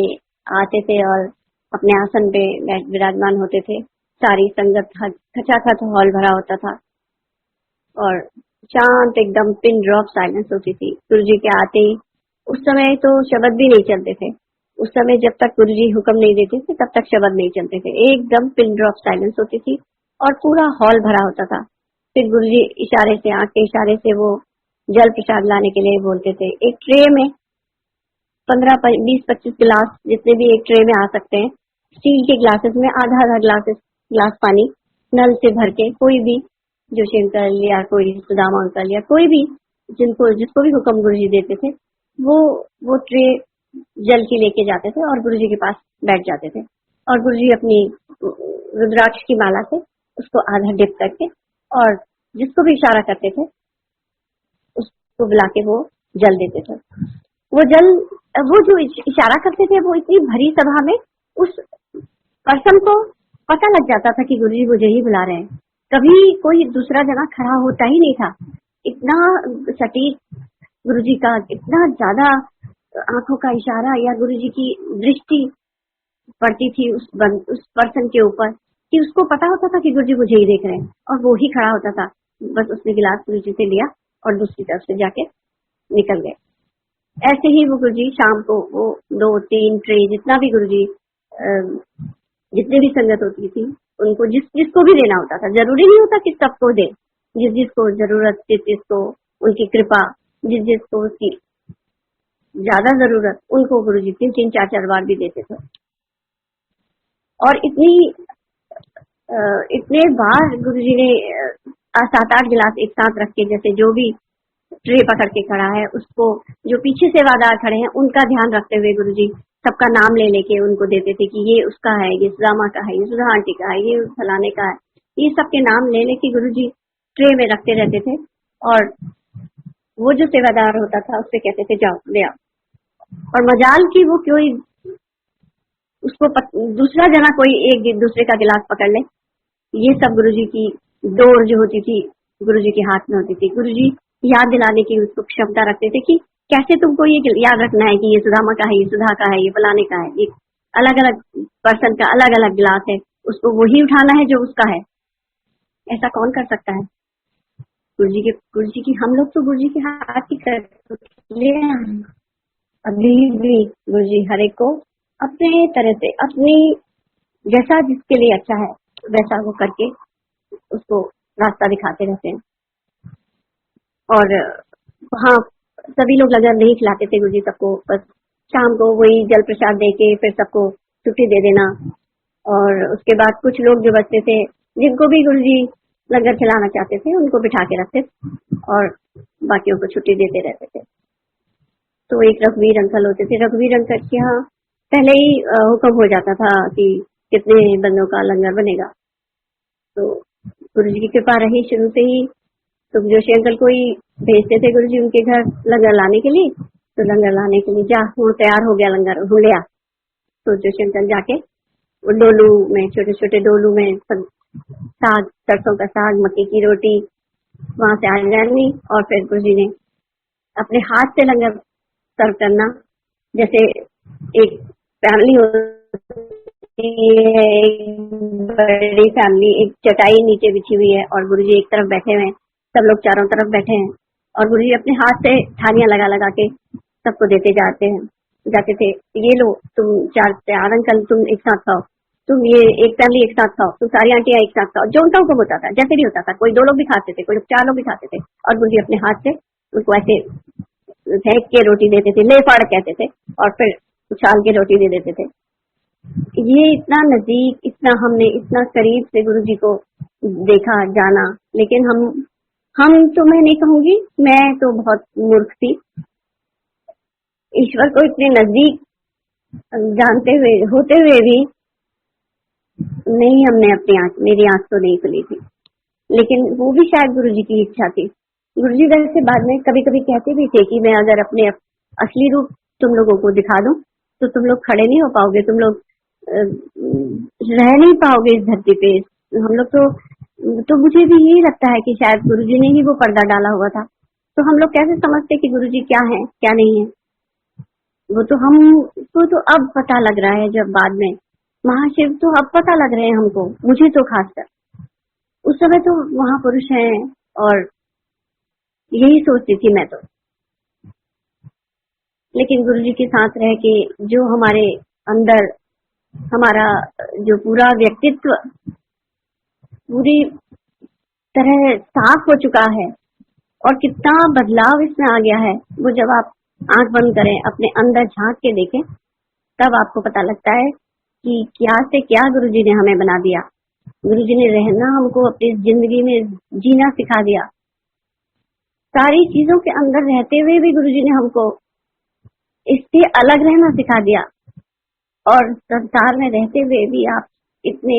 आते थे और अपने आसन पे विराजमान होते थे। सारी संगत खचाखच हॉल भरा होता था और शांत एकदम पिन ड्रॉप साइलेंस होती थी गुरुजी के आते ही। उस समय तो शब्द भी नहीं चलते थे, उस समय जब तक गुरुजी हुक्म नहीं देते थे तब तक शब्द नहीं चलते थे, एकदम पिन ड्रॉप साइलेंस होती थी और पूरा हॉल भरा होता था। फिर गुरुजी इशारे से, आंख के इशारे से वो जल प्रसाद लाने के लिए बोलते थे। एक ट्रे में 15-20-25 गिलास जितने भी एक ट्रे में आ सकते हैं, स्टील के ग्लासेस में आधा ग्लास पानी नल से भर के, कोई भी जोशी अंकल या कोई सुदामा अंकल या कोई भी जिसको भी हुक्म गुरुजी देते थे, वो ट्रे जल की लेके जाते थे और गुरुजी के पास बैठ जाते थे और गुरुजी अपनी रुद्राक्ष की माला से उसको आधा डिप करके और जिसको भी इशारा करते थे को बुला के वो जल देते थे। वो जो इशारा करते थे, वो इतनी भरी सभा में उस पर्सन को पता लग जाता था कि गुरुजी मुझे ही बुला रहे हैं। कभी कोई दूसरा जना खड़ा होता ही नहीं था। इतना सटीक गुरुजी का, इतना ज्यादा आंखों का इशारा या गुरुजी की दृष्टि पड़ती थी उस पर्सन के ऊपर कि उसको पता होता था कि गुरुजी मुझे ही देख रहे हैं, और वो ही खड़ा होता था। बस उसने गिलास गुरुजी से लिया और दूसरी तरफ से जाके निकल गए। ऐसे ही वो गुरुजी शाम को वो 2-3 ट्रे जितना भी गुरुजी जितने भी संगत होती थी उनको जिसको भी देना होता था, जरूरी नहीं होता कि सबको दे, जिसको जरूरत, जिसको उनकी कृपा, जिसको उसकी ज्यादा जरूरत, उनको गुरुजी 3-3, 4-4 बार भी देते थे। और इतने बार गुरुजी ने 7-8 गिलास एक साथ रख के, जैसे जो भी ट्रे पकड़ के खड़ा है उसको, जो पीछे सेवादार खड़े हैं उनका ध्यान रखते हुए गुरुजी सबका नाम ले लेके उनको देते थे कि ये उसका है, ये सुदामा का है, ये सुधा आंटी का है, ये फलाने का है। ये सबके नाम ले लेके गुरुजी ट्रे में रखते रहते थे। और वो जो सेवादार होता था उससे कहते थे जाओ ले आओ। और मजाल की वो कोई उसको दूसरा जना कोई एक दूसरे का गिलास पकड़ ले, ये सब गुरुजी की डोर जो होती थी गुरुजी के हाथ में होती थी। गुरुजी याद दिलाने की उसको क्षमता रखते थे कि कैसे तुमको ये याद रखना है कि ये सुदामा का है, ये सुधा का है, ये फलाने का है। ये अलग अलग पर्सन का अलग अलग गिलास है, उसको वही उठाना है जो उसका है। ऐसा कौन कर सकता है? गुरुजी की हम लोग तो गुरुजी के हाथ की करते हैं। अभी भी गुरुजी हर एक को अपने तरह से, अपनी जैसा जिसके लिए अच्छा है वैसा वो करके उसको रास्ता दिखाते रहते हैं। और वहाँ सभी लोग लंगर नहीं खिलाते थे गुरुजी सबको, बस शाम को वही जल प्रसाद देके फिर सबको छुट्टी दे देना। और उसके बाद कुछ लोग जो बचते थे जिनको भी गुरुजी लंगर खिलाना चाहते थे उनको बिठा के रखते और बाकियों को छुट्टी देते रहते थे। तो एक रघुवीर अंकल होते थे, रघुवीर अंकल के यहाँ पहले ही हुक्म हो जाता था कि कितने बंदों का लंगर बनेगा। तो गुरुजी की कृपा रही शुरू से ही, तो जोशी अंकल को ही भेजते थे गुरुजी उनके घर लंगर लाने के लिए। तो लंगर लाने के लिए जा, वो तैयार हो गया लंगर, वो ले आ। तो जोशी अंकल जाके वो डोलू में, छोटे छोटे डोलू में साग, सरसों का साग, मक्की की रोटी वहां से आ जानी। और फिर गुरुजी ने अपने हाथ से लंगर सर्व करना। जैसे एक फैमिली होती है, एक बड़ी फैमिली, एक चटाई नीचे बिछी हुई है और गुरुजी एक तरफ बैठे हुए हैं, सब लोग चारों तरफ बैठे हैं और गुरुजी अपने हाथ से थालियां लगा लगा के सबको देते जाते थे। ये लो तुम 4 अंकल तुम एक साथ खाओ, तुम ये एक फैमिली एक साथ खाओ, तुम सारी आंटियां एक साथ खाओ। जो उनका हुक्म होता था, जैसे भी होता था, कोई 2 लोग भी खाते थे, कोई 4 लोग भी खाते थे। और गुरुजी अपने हाथ से उनको ऐसे फेंक के रोटी देते थे, ले फाड़ कहते थे, और फिर उछाल के रोटी दे देते थे। ये इतना नजदीक, इतना हमने इतना करीब से गुरुजी को देखा, जाना। लेकिन हम तो, मैं नहीं कहूंगी, मैं तो बहुत मूर्ख थी। ईश्वर को इतने नजदीक जानते हुए, होते हुए भी नहीं, हमने अपनी आंख, मेरी आंख तो नहीं खुली थी। लेकिन वो भी शायद गुरुजी की इच्छा थी। गुरुजी वैसे बाद में कभी कभी कहते भी थे कि मैं अगर अपने असली रूप तुम लोगों को दिखा दूं तो तुम लोग खड़े नहीं हो पाओगे, तुम लोग रह नहीं पाओगे इस धरती पे। हम लोग तो मुझे भी यही लगता है कि शायद गुरुजी ने ही वो पर्दा डाला हुआ था। तो हम लोग कैसे समझते कि गुरुजी क्या है क्या नहीं है, वो तो हमको तो अब पता लग रहा है। जब बाद में महाशिव तो अब पता लग रहे हैं हमको, मुझे तो खासकर। उस समय तो महापुरुष हैं और यही सोचती थी मैं तो। लेकिन गुरुजी के साथ रह के जो हमारे अंदर, हमारा जो पूरा व्यक्तित्व पूरी तरह साफ हो चुका है और कितना बदलाव इसमें आ गया है, वो जब आप आंख बंद करें, अपने अंदर झांक के देखें, तब आपको पता लगता है कि क्या से क्या गुरुजी ने हमें बना दिया। गुरुजी ने रहना, हमको अपनी जिंदगी में जीना सिखा दिया। सारी चीजों के अंदर रहते हुए भी गुरुजी ने हमको इससे अलग रहना सिखा दिया। और संसार में रहते हुए भी आप इतने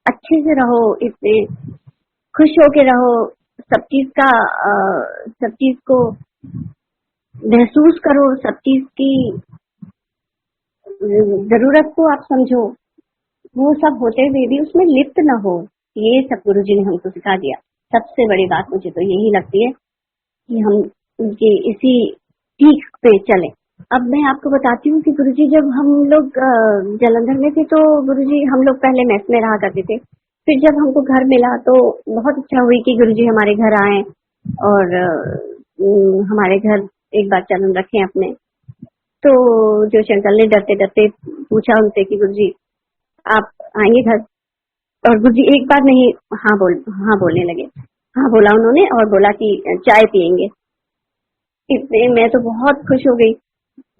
अच्छे से रहो, इतने खुश होके रहो, सब चीज को महसूस करो, सब चीज की जरूरत को आप समझो, वो सब होते हुए भी उसमें लिप्त न हो। ये सब गुरुजी ने हमको सिखा दिया। सबसे बड़ी बात मुझे तो यही लगती है कि हम उनके इसी सीख पे चले। अब मैं आपको बताती हूँ कि गुरुजी जब हम लोग जालंधर में थे तो गुरुजी हम लोग पहले मेस में रहा करते थे। फिर जब हमको घर मिला तो बहुत इच्छा हुई कि गुरुजी हमारे घर आए और हमारे घर एक बार चरण रखें अपने। तो जोशी अंकल ने डरते डरते पूछा उनसे कि गुरुजी आप आएंगे घर? और गुरुजी एक बार नहीं हाँ बोलने लगे। हाँ बोला उन्होंने और बोला कि चाय पियेंगे। इसमें मैं तो बहुत खुश हो गई,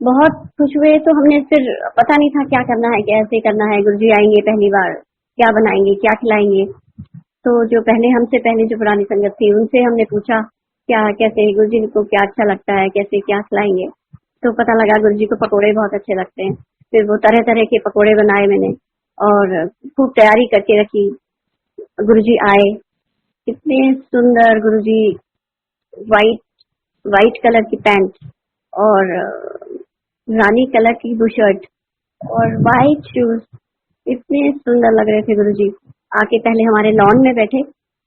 बहुत खुश हुए। तो हमने फिर पता नहीं था क्या करना है, कैसे करना है। गुरुजी आएंगे पहली बार, क्या बनाएंगे, क्या खिलाएंगे। तो जो हमसे पहले जो पुरानी संगत थी उनसे हमने पूछा क्या कैसे गुरुजी को क्या अच्छा लगता है, कैसे क्या खिलाएंगे। तो पता लगा गुरुजी को पकोड़े बहुत अच्छे लगते हैं। फिर वो तरह तरह के पकोड़े बनाए मैंने और खूब तैयारी करके रखी। गुरुजी आए, कितने सुंदर गुरुजी, वाइट कलर की पैंट और रानी कलर की बुशर्ट और वाइट शूज, इतने सुंदर लग रहे थे गुरुजी। आके पहले हमारे लॉन में बैठे,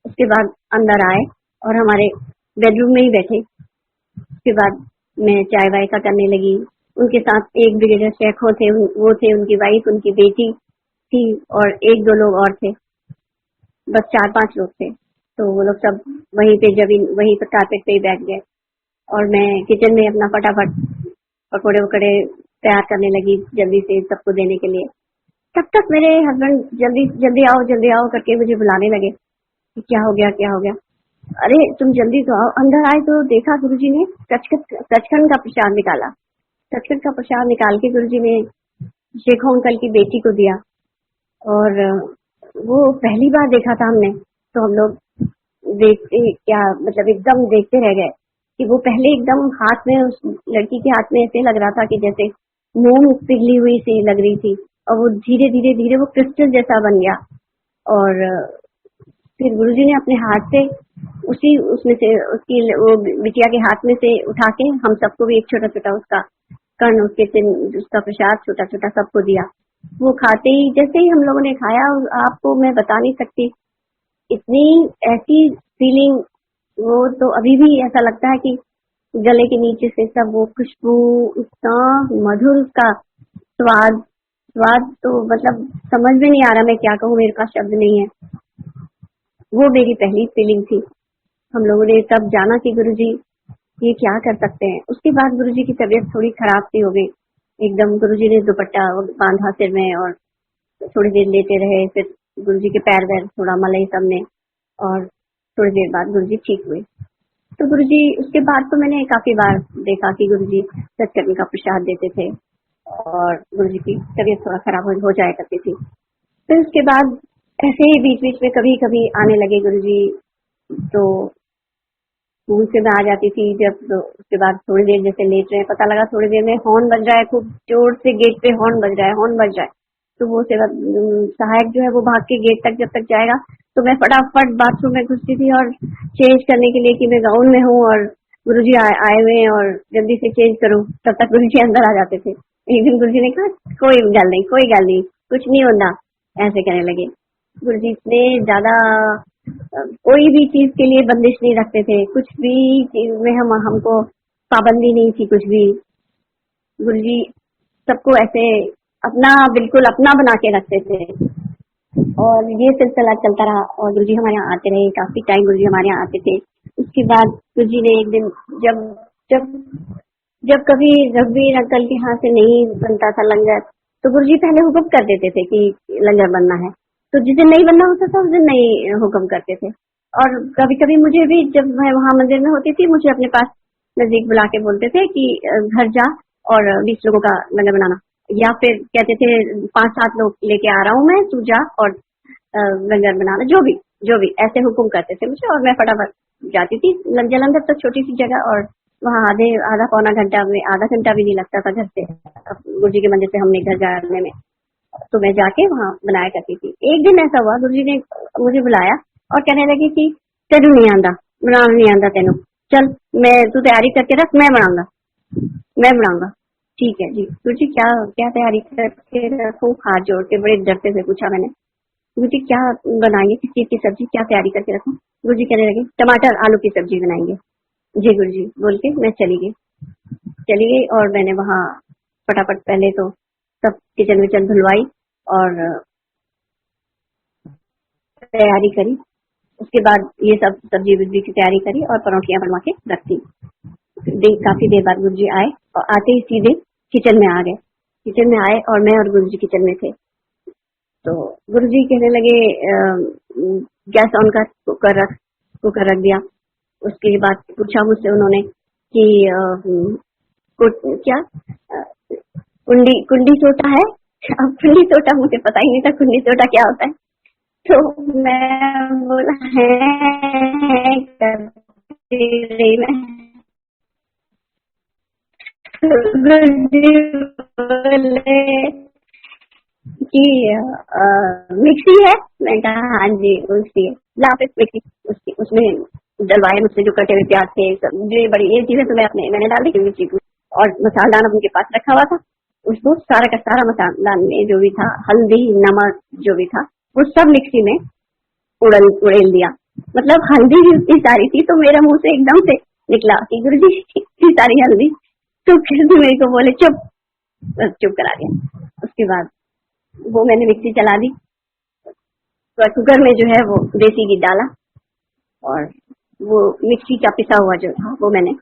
उसके बाद अंदर आए और हमारे बेडरूम में ही बैठे। उसके बाद मैं चाय वाय का करने लगी। उनके साथ एक ब्रिगेडियर शेखो थे, वो थे, उनकी वाइफ, उनकी बेटी थी और एक दो लोग और थे। बस 4-5 लोग थे। तो वो लोग सब वहीं पे वहीं पर कारपेट पे ही बैठ गए और मैं किचन में अपना फटाफट पकोड़े वकोड़े तैयार करने लगी जल्दी से सबको देने के लिए। तब तक मेरे हस्बैंड जल्दी आओ करके मुझे बुलाने लगे कि क्या हो गया। अरे तुम जल्दी तो आओ। अंदर आए तो देखा गुरुजी ने सचखंड का प्रसाद निकाला। सचखंड का प्रसाद निकाल के गुरुजी ने शेखो अंकल की बेटी को दिया और वो पहली बार देखा था हमने। तो हम लोग एकदम देखते रह गए कि वो पहले एकदम हाथ में, उस लड़की के हाथ में ऐसे लग रहा था कि जैसे मोम पिघली हुई सी लग रही थी और वो धीरे वो क्रिस्टल जैसा बन गया। और फिर गुरुजी ने अपने हाथ से उसमें से उसकी वो बिटिया के हाथ में से उठा के हम सबको भी एक छोटा छोटा उसका कर्ण, उसका प्रसाद छोटा छोटा सबको दिया। वो खाते ही जैसे ही हम लोगों ने खाया, आपको मैं बता नहीं सकती, इतनी ऐसी फीलिंग, वो तो अभी भी ऐसा लगता है कि गले के नीचे से सब वो खुशबू, इतना मधुर उसका स्वाद तो मतलब समझ में नहीं आ रहा मैं क्या कहूँ, मेरे पास शब्द नहीं है। वो मेरी पहली फीलिंग थी। हम लोगों ने तब जाना कि गुरुजी ये क्या कर सकते हैं। उसके बाद गुरुजी की तबीयत थोड़ी खराब सी हो गई एकदम। गुरुजी ने दुपट्टा बांधा सिर में और थोड़ी देर लेटे रहे। फिर गुरुजी के पैर वैर थोड़ा मले सबने और थोड़ी देर बाद गुरुजी ठीक हुए। तो गुरुजी उसके बाद तो मैंने काफी बार देखा कि गुरुजी सचखंड का प्रसाद देते थे और गुरुजी की तबीयत थोड़ा खराब हो जाया करती थी। फिर उसके बाद ऐसे ही बीच में कभी कभी आने लगे गुरुजी। तो स्कूल से मैं आ जाती थी जब, तो उसके बाद थोड़ी देर जैसे लेट रहे, पता लगा थोड़ी देर में हॉर्न बज रहा है, खूब जोर से गेट पे हॉर्न बज रहा है। तो वो सेवा सहायक जो है वो भाग के गेट तक जब तक जाएगा तो मैं फटाफट बाथरूम में घुसती थी और चेंज करने के लिए कि मैं गाउन में हूँ और गुरुजी आए हुए हैं और जल्दी से चेंज करूँ। तब तक गुरुजी अंदर आ जाते थे। एक दिन गुरुजी ने कहा कोई गल नहीं, कुछ नहीं होता, ऐसे कहने लगे। गुरुजी इतने ज्यादा कोई भी चीज के लिए बंदिश नहीं रखते थे, कुछ भी चीज में हमको पाबंदी नहीं थी कुछ भी। गुरुजी सबको ऐसे बिल्कुल अपना बना के रखते थे और ये सिलसिला चलता रहा। और गुरुजी हमारे यहाँ आते रहे, काफी टाइम गुरुजी हमारे यहाँ आते थे। उसके बाद गुरुजी ने एक दिन जब कभी रघुवीर अंकल के यहाँ से नहीं बनता था लंगर, तो गुरुजी पहले हुक्म कर देते थे कि लंगर बनना है। तो जिस दिन नहीं बनना होता था उस दिन नहीं हुक्म करते थे। और कभी कभी मुझे भी, जब मैं वहाँ मंदिर में होती थी, मुझे अपने पास नजदीक बुला के बोलते थे कि घर जा और 20 लोगों का लंगर बनाना, या फिर कहते थे 5-7 लोग लेके आ रहा हूँ मैं, तू जा और लंगर बनाना, जो भी ऐसे हुक्म करते थे मुझे। और मैं फटाफट जाती थी। जालंधर तो छोटी सी जगह और वहाँ आधा पौना घंटा में, आधा घंटा भी नहीं लगता था घर से, गुरुजी के मंदिर से हमने घर जाने में। तो मैं जाके वहाँ बनाया करती थी। एक दिन ऐसा हुआ, गुरुजी ने मुझे बुलाया और कहने लगे कि तेनू नहीं आंदा, बनाना नहीं आंदा तेनू, चल मैं तू तैयारी करके रख, मैं बनाऊंगा। ठीक है जी गुरु जी, क्या क्या तैयारी करके रखूं? हाथ जोड़ के बड़े डरते से पूछा मैंने। गुरु जी क्या बनाएंगे, किस चीज की सब्जी, क्या तैयारी करके रखूं? गुरु जी कहने लगे टमाटर आलू की सब्जी बनाएंगे। जी गुरु जी बोल के मैं चली गई और मैंने वहाँ फटाफट पहले तो सब किचन विचन धुलवाई और तैयारी करी। उसके बाद ये सब सब्जी वब्जी की तैयारी करी और परौंठियां बनवा के रखती। काफी देर बाद गुरु जी आए और आते ही सीधे किचन में आ गए। किचन में आए और मैं और गुरु जी किचन में थे। तो गुरु जी कहने लगे गैस ऑन कर, कुकर रख दिया। उसके बाद पूछा मुझसे उन्होंने कि क्या कुंडी सोटा है? अब कुंडी सोटा मुझे पता ही नहीं था, कुंडी सोटा क्या होता है। तो मैं बोला है करती रही मैं। गुरुजी बोले कि मिक्सी है? मैं कहा हाँ जी मिक्सी है। ला फिर मिक्सी, उसमें डलवाए मुझसे जो कटे हुए प्याज थे सब, ये बड़ी ये चीजें तो मैंने डाल दी मिक्सी को। और मसाला दाना उनके पास रखा हुआ था, उसको सारा का सारा मसाला में जो भी था, हल्दी नमक जो भी था वो सब मिक्सी में उड़ेल दिया। मतलब हल्दी भी उतनी सारी थी तो मेरे मुंह से एकदम से निकला कि गुरुजी इतनी सारी हल्दी। तो फिर भी मेरे को बोले चुप, बस चुप करा दिया। उसके बाद वो मैंने मिक्सी चला दी तो कुकर में जो है वो देसी घी डाला और वो मिक्सी का पिसा हुआ जो था वो मैंने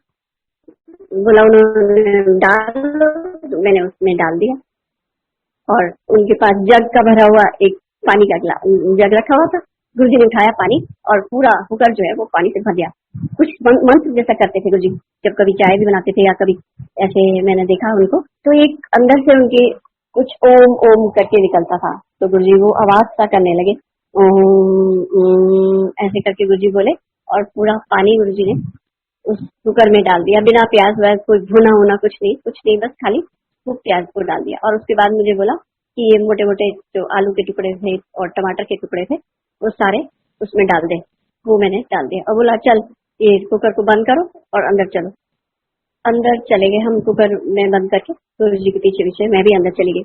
बोला उन्होंने डाल लो, तो मैंने उसमें डाल दिया। और उनके पास जग का भरा हुआ एक पानी का जग रखा हुआ था। गुरुजी ने उठाया पानी और पूरा कुकर जो है वो पानी से भर दिया। कुछ मंत्र जैसा करते थे गुरुजी जब कभी चाय भी बनाते थे या कभी ऐसे मैंने देखा उनको, तो एक अंदर से उनके कुछ ओम ओम करके निकलता था। तो गुरुजी वो आवाज सा करने लगे, ओम ऐसे करके गुरुजी बोले और पूरा पानी गुरुजी ने उस कुकर में डाल दिया, बिना प्याज व्याज कोई भुना होना कुछ नहीं, बस खाली वो प्याज को डाल दिया। और उसके बाद मुझे बोला कि ये मोटे मोटे जो आलू के टुकड़े थे और टमाटर के टुकड़े थे वो सारे उसमें डाल दे। वो मैंने डाल दिया और बोला चल ये कुकर को बंद करो और अंदर चलो। अंदर चले गए हम कुकर में बंद करके, गुरु जी के पीछे पीछे मैं भी अंदर चली गई।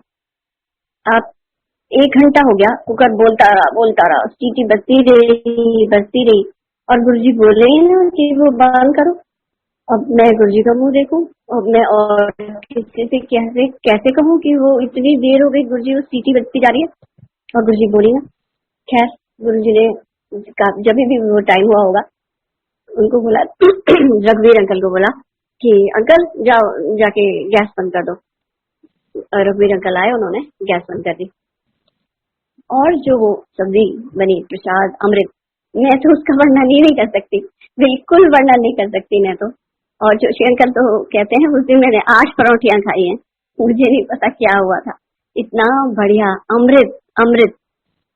अब 1 घंटा हो गया, कुकर बोलता रहा, सीटी बजती रही और गुरुजी बोले ही ना कि वो बंद करो। अब मैं गुरुजी का मुंह देखूं, अब मैं और किसी से कैसे कहूं कि वो इतनी देर हो गई गुरुजी वो सीटी बजती जा रही है और गुरुजी बोली ना। खैर गुरुजी ने जब भी वो टाइम हुआ होगा उनको बोला रघुवीर अंकल को बोला कि अंकल जाओ जाके गैस बंद कर दो। रघुवीर अंकल आए, उन्होंने गैस बंद कर दी और जो वो सब्जी बनी प्रसाद अमृत, मैं तो उसका वर्णन ही नहीं कर सकती, बिल्कुल वर्णन नहीं कर सकती मैं तो। और जोशी अंकल तो कहते हैं उस दिन मैंने 8 परौठियां खाई हैं, मुझे नहीं पता क्या हुआ था। इतना बढ़िया अमृत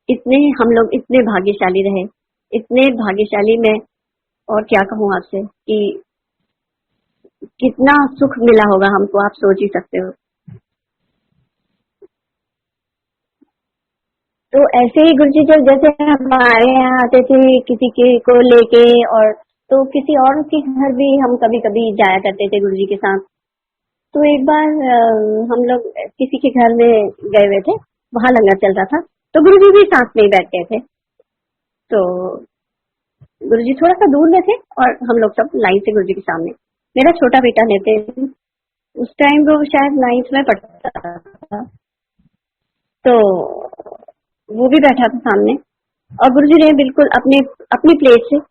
इतने हम लोग इतने भाग्यशाली रहे, इतने भाग्यशाली। मैं और क्या कहूँ आपसे कि कितना सुख मिला होगा हमको, आप सोच ही सकते हो। तो ऐसे ही गुरुजी जब जैसे हमारे यहाँ आते थे किसी के को लेके, और तो किसी और के घर भी हम कभी कभी जाया करते थे गुरुजी के साथ। तो एक बार हम लोग किसी के घर में गए हुए थे, वहां लंगर चल रहा था तो गुरुजी भी साथ में ही बैठ गए थे। तो गुरुजी थोड़ा सा दूर में थे और हम लोग सब लाइन से गुरुजी के सामने। मेरा छोटा बेटा नितिन उस टाइम वो शायद 9th में पढ़ता था, तो वो भी बैठा था सामने और गुरुजी ने बिल्कुल अपनी प्लेट से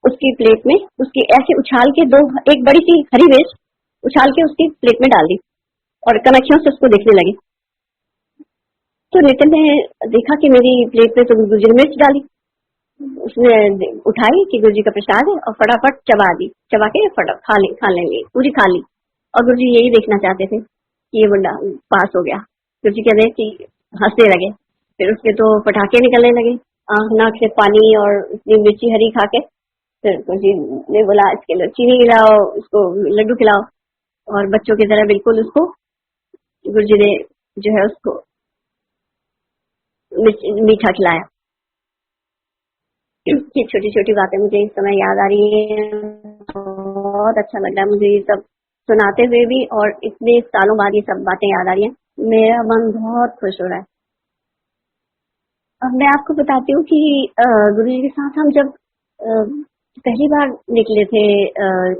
उसकी प्लेट में उसकी ऐसे उछाल के एक बड़ी सी हरी मिर्च उछाल के उसकी प्लेट में डाल दी और कनेक्शन से उसको देखने लगे। तो नितिन ने देखा कि मेरी प्लेट में तो गुरुजी ने मिर्च डाली, उसने उठाई कि गुरुजी का प्रसाद है और फटाफट चबा के फटाफट खा लेंगे, पूरी खा ली। और गुरुजी यही देखना चाहते थे कि ये बुढ़ा पास हो गया। गुरुजी कहते कि हंसने लगे, फिर उसके तो पटाखे निकलने लगे, आंख नाक से पानी, और इतनी मिर्ची हरी खा के फिर गुरुजी ने बोला इसके लिए चीनी खिलाओ, इसको लड्डू खिलाओ। और बच्चों की तरह बिल्कुल उसको गुरुजी ने जो है उसको मीठा खिलाया। ये छोटी छोटी बातें मुझे इस समय याद आ रही है। बहुत अच्छा लग रहा है मुझे ये सब सुनाते हुए भी, और इतने सालों बाद ये सब बातें याद आ रही हैं। मेरा मन बहुत खुश हो रहा है। अब मैं आपको बताती हूँ कि गुरु जी के साथ हम जब पहली बार निकले थे